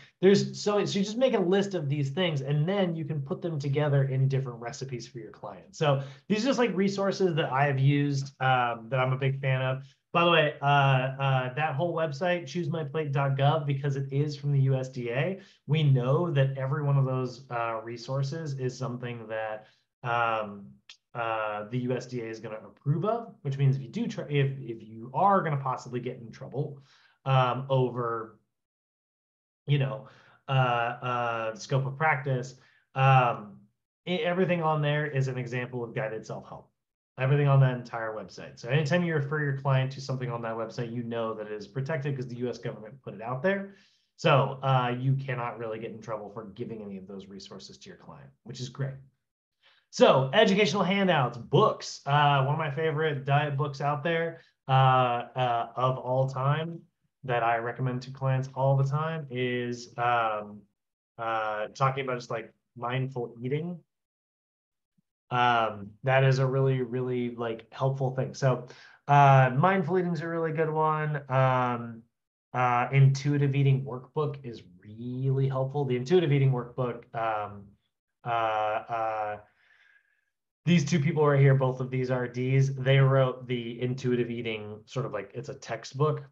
So you just make a list of these things and then you can put them together in different recipes for your clients. So these are just like resources that I have used that I'm a big fan of. By the way, that whole website, choosemyplate.gov, because it is from the USDA, we know that every one of those resources is something that the USDA is going to approve of, which means if you do if you are going to possibly get in trouble over, you know, scope of practice, everything on there is an example of guided self-help. Everything on that entire website. So anytime you refer your client to something on that website, you know that it is protected because the US government put it out there. So you cannot really get in trouble for giving any of those resources to your client, which is great. So educational handouts, books. One of my favorite diet books out there of all time that I recommend to clients all the time is talking about just like mindful eating. That is a really, really like helpful thing. So Mindful eating is a really good one. Intuitive eating workbook is really helpful. The intuitive eating workbook, these two people right here, both of these RDs, they wrote the intuitive eating sort of like it's a textbook.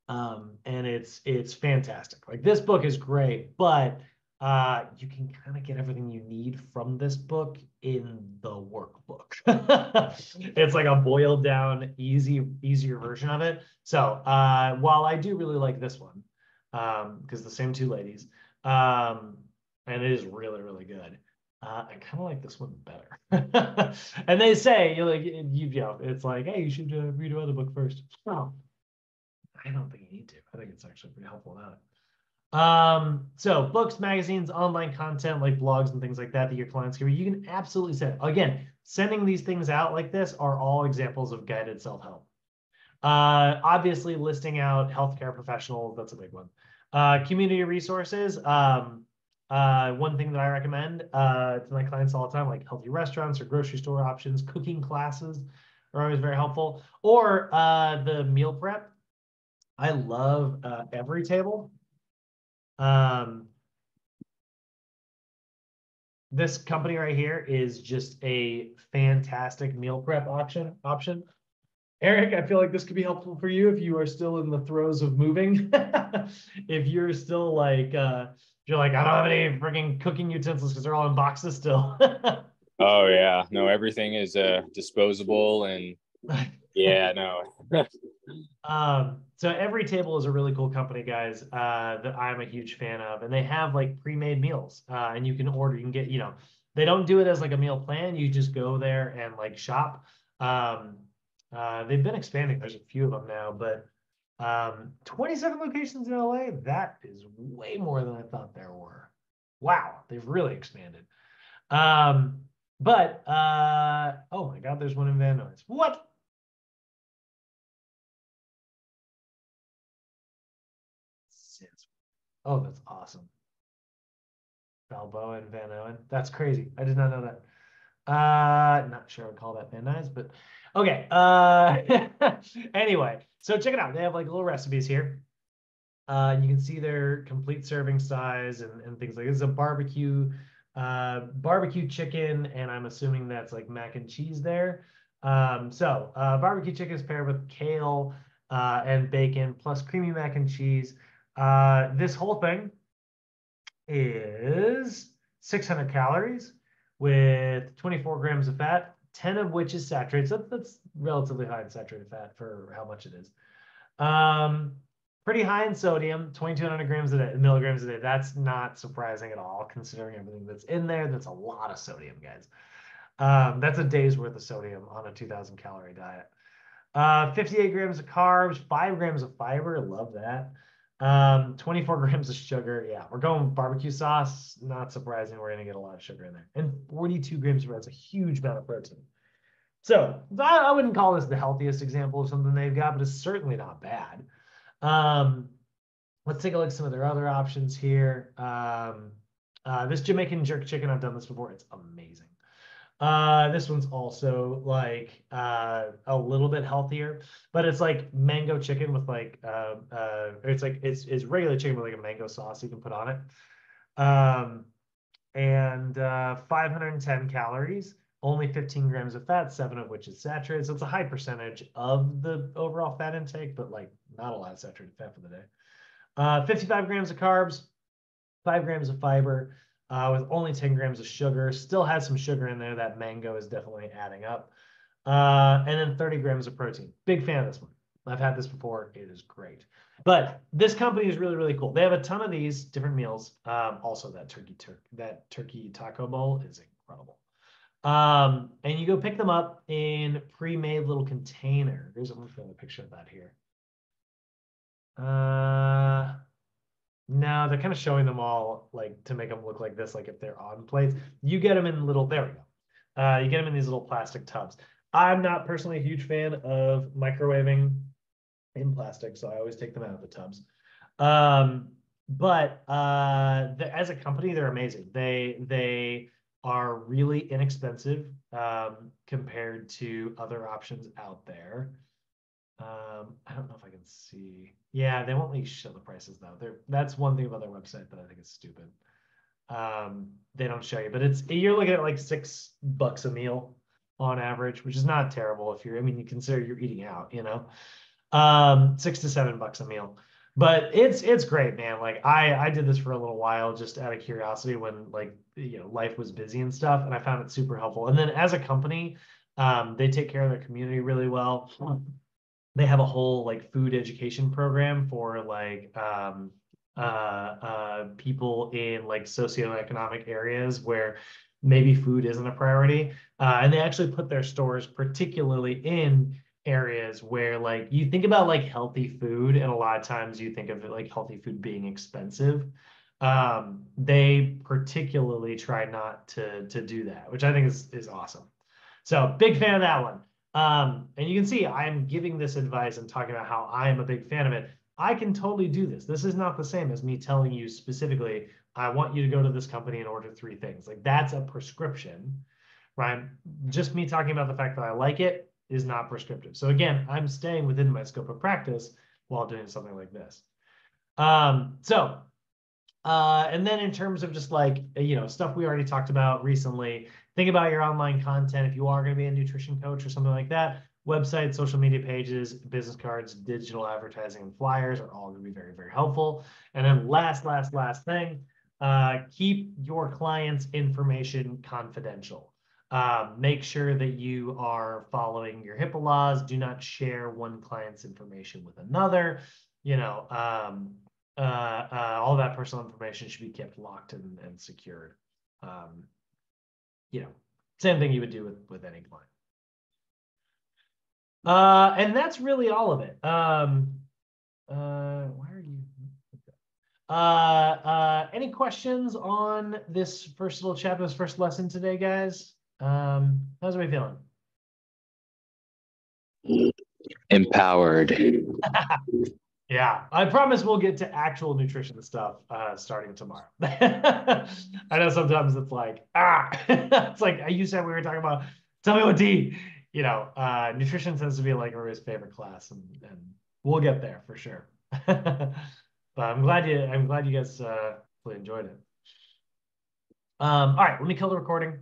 And it's fantastic. Like this book is great, but you can kind of get everything you need from this book in the workbook. It's like a boiled down, easier version of it. So while I do really like this one, because the same two ladies, and it is really, really good. I kind of like this one better. And they say you know, it's like, hey, you should read another book first. Oh, I don't think you need to. I think it's actually pretty helpful about it. So books, magazines, online content like blogs and things like that that your clients can read, you can absolutely send. Again, sending these things out like this are all examples of guided self-help. Obviously, listing out healthcare professionals, that's a big one. Community resources. One thing that I recommend to my clients all the time, like healthy restaurants or grocery store options, cooking classes are always very helpful. Or the meal prep. I love Every Table. This company right here is just a fantastic meal prep option. Eric, I feel like this could be helpful for you if you are still in the throes of moving. If you're still like, you're like, I don't have any freaking cooking utensils because they're all in boxes still. Oh yeah, no, everything is disposable and yeah, no. So Every Table is a really cool company, guys, that I'm a huge fan of, and they have like pre-made meals, and you can order, you can get, you know, they don't do it as like a meal plan. You just go there and like shop. They've been expanding. There's a few of them now, but 27 locations in LA. That is way more than I thought there were. Wow, they've really expanded. Oh my God, there's one in Van Nuys. What? Oh, that's awesome. Balboa and Van Owen. That's crazy. I did not know that. Not sure I would call that Van Nuys, but okay. Anyway, so check it out. They have like little recipes here. You can see their complete serving size and things like this. Is a barbecue chicken, and I'm assuming that's like mac and cheese there. Barbecue chicken is paired with kale and bacon plus creamy mac and cheese. This whole thing is 600 calories with 24 grams of fat, 10 of which is saturated. So that's relatively high in saturated fat for how much it is. Pretty high in sodium, 2,200 grams a day, milligrams a day. That's not surprising at all, considering everything that's in there. That's a lot of sodium, guys. That's a day's worth of sodium on a 2,000 calorie diet. 58 grams of carbs, 5 grams of fiber. Love that. 24 grams of sugar. Yeah, we're going barbecue sauce. Not surprising. We're going to get a lot of sugar in there. And 42 grams of that's a huge amount of protein. So I wouldn't call this the healthiest example of something they've got, but it's certainly not bad. Let's take a look at some of their other options here. This Jamaican jerk chicken, I've done this before. It's amazing. This one's also like a little bit healthier, but it's like mango chicken with like it's like it's regular chicken with like a mango sauce you can put on it. And 510 calories, only 15 grams of fat, 7 of which is saturated. So it's a high percentage of the overall fat intake, but like not a lot of saturated fat for the day. 55 grams of carbs, 5 grams of fiber, with only 10 grams of sugar. Still has some sugar in there. That mango is definitely adding up. And then 30 grams of protein. Big fan of this one. I've had this before. It is great. But this company is really, really cool. They have a ton of these different meals. Also, that turkey taco bowl is incredible. And you go pick them up in pre-made little containers. I'm going to show a picture of that here. No, they're kind of showing them all like to make them look like this, like if they're on plates. You get them in little, there we go. You get them in these little plastic tubs. I'm not personally a huge fan of microwaving in plastic, so I always take them out of the tubs. But as a company, they're amazing. They are really inexpensive compared to other options out there. I don't know if I can see. Yeah, they won't let you show the prices though. That's one thing about their website that I think is stupid. They don't show you, but you're looking at like $6 a meal on average, which is not terrible if you're, I mean, you consider you're eating out, you know, $6 to $7 a meal. But it's great, man. Like I did this for a little while just out of curiosity when like, you know, life was busy and stuff, and I found it super helpful. And then as a company, they take care of their community really well. They have a whole like food education program for like people in like socioeconomic areas where maybe food isn't a priority. And they actually put their stores particularly in areas where like you think about like healthy food, and a lot of times you think of it like healthy food being expensive. They particularly try not to do that, which I think is awesome. So big fan of that one. And you can see I'm giving this advice and talking about how I am a big fan of it. I can totally do this. This is not the same as me telling you specifically, I want you to go to this company and order 3 things. Like that's a prescription, right? Just me talking about the fact that I like it is not prescriptive. So again, I'm staying within my scope of practice while doing something like this. And then in terms of just like, you know, stuff we already talked about recently, think about your online content. If you are going to be a nutrition coach or something like that, website, social media pages, business cards, digital advertising, and flyers are all going to be very, very helpful. And then last thing, keep your clients' information confidential. Make sure that you are following your HIPAA laws. Do not share one client's information with another. You know, all that personal information should be kept locked and secured. You know, same thing you would do with any client. And that's really all of it. Why are you? Any questions on this first little chapter, this first lesson today, guys? How's everybody feeling? Empowered. Yeah, I promise we'll get to actual nutrition stuff starting tomorrow. I know sometimes it's like, it's like you said we were talking about, tell me what to eat. You know, nutrition tends to be like everybody's favorite class, and we'll get there for sure. But I'm glad you guys really enjoyed it. All right, let me kill the recording.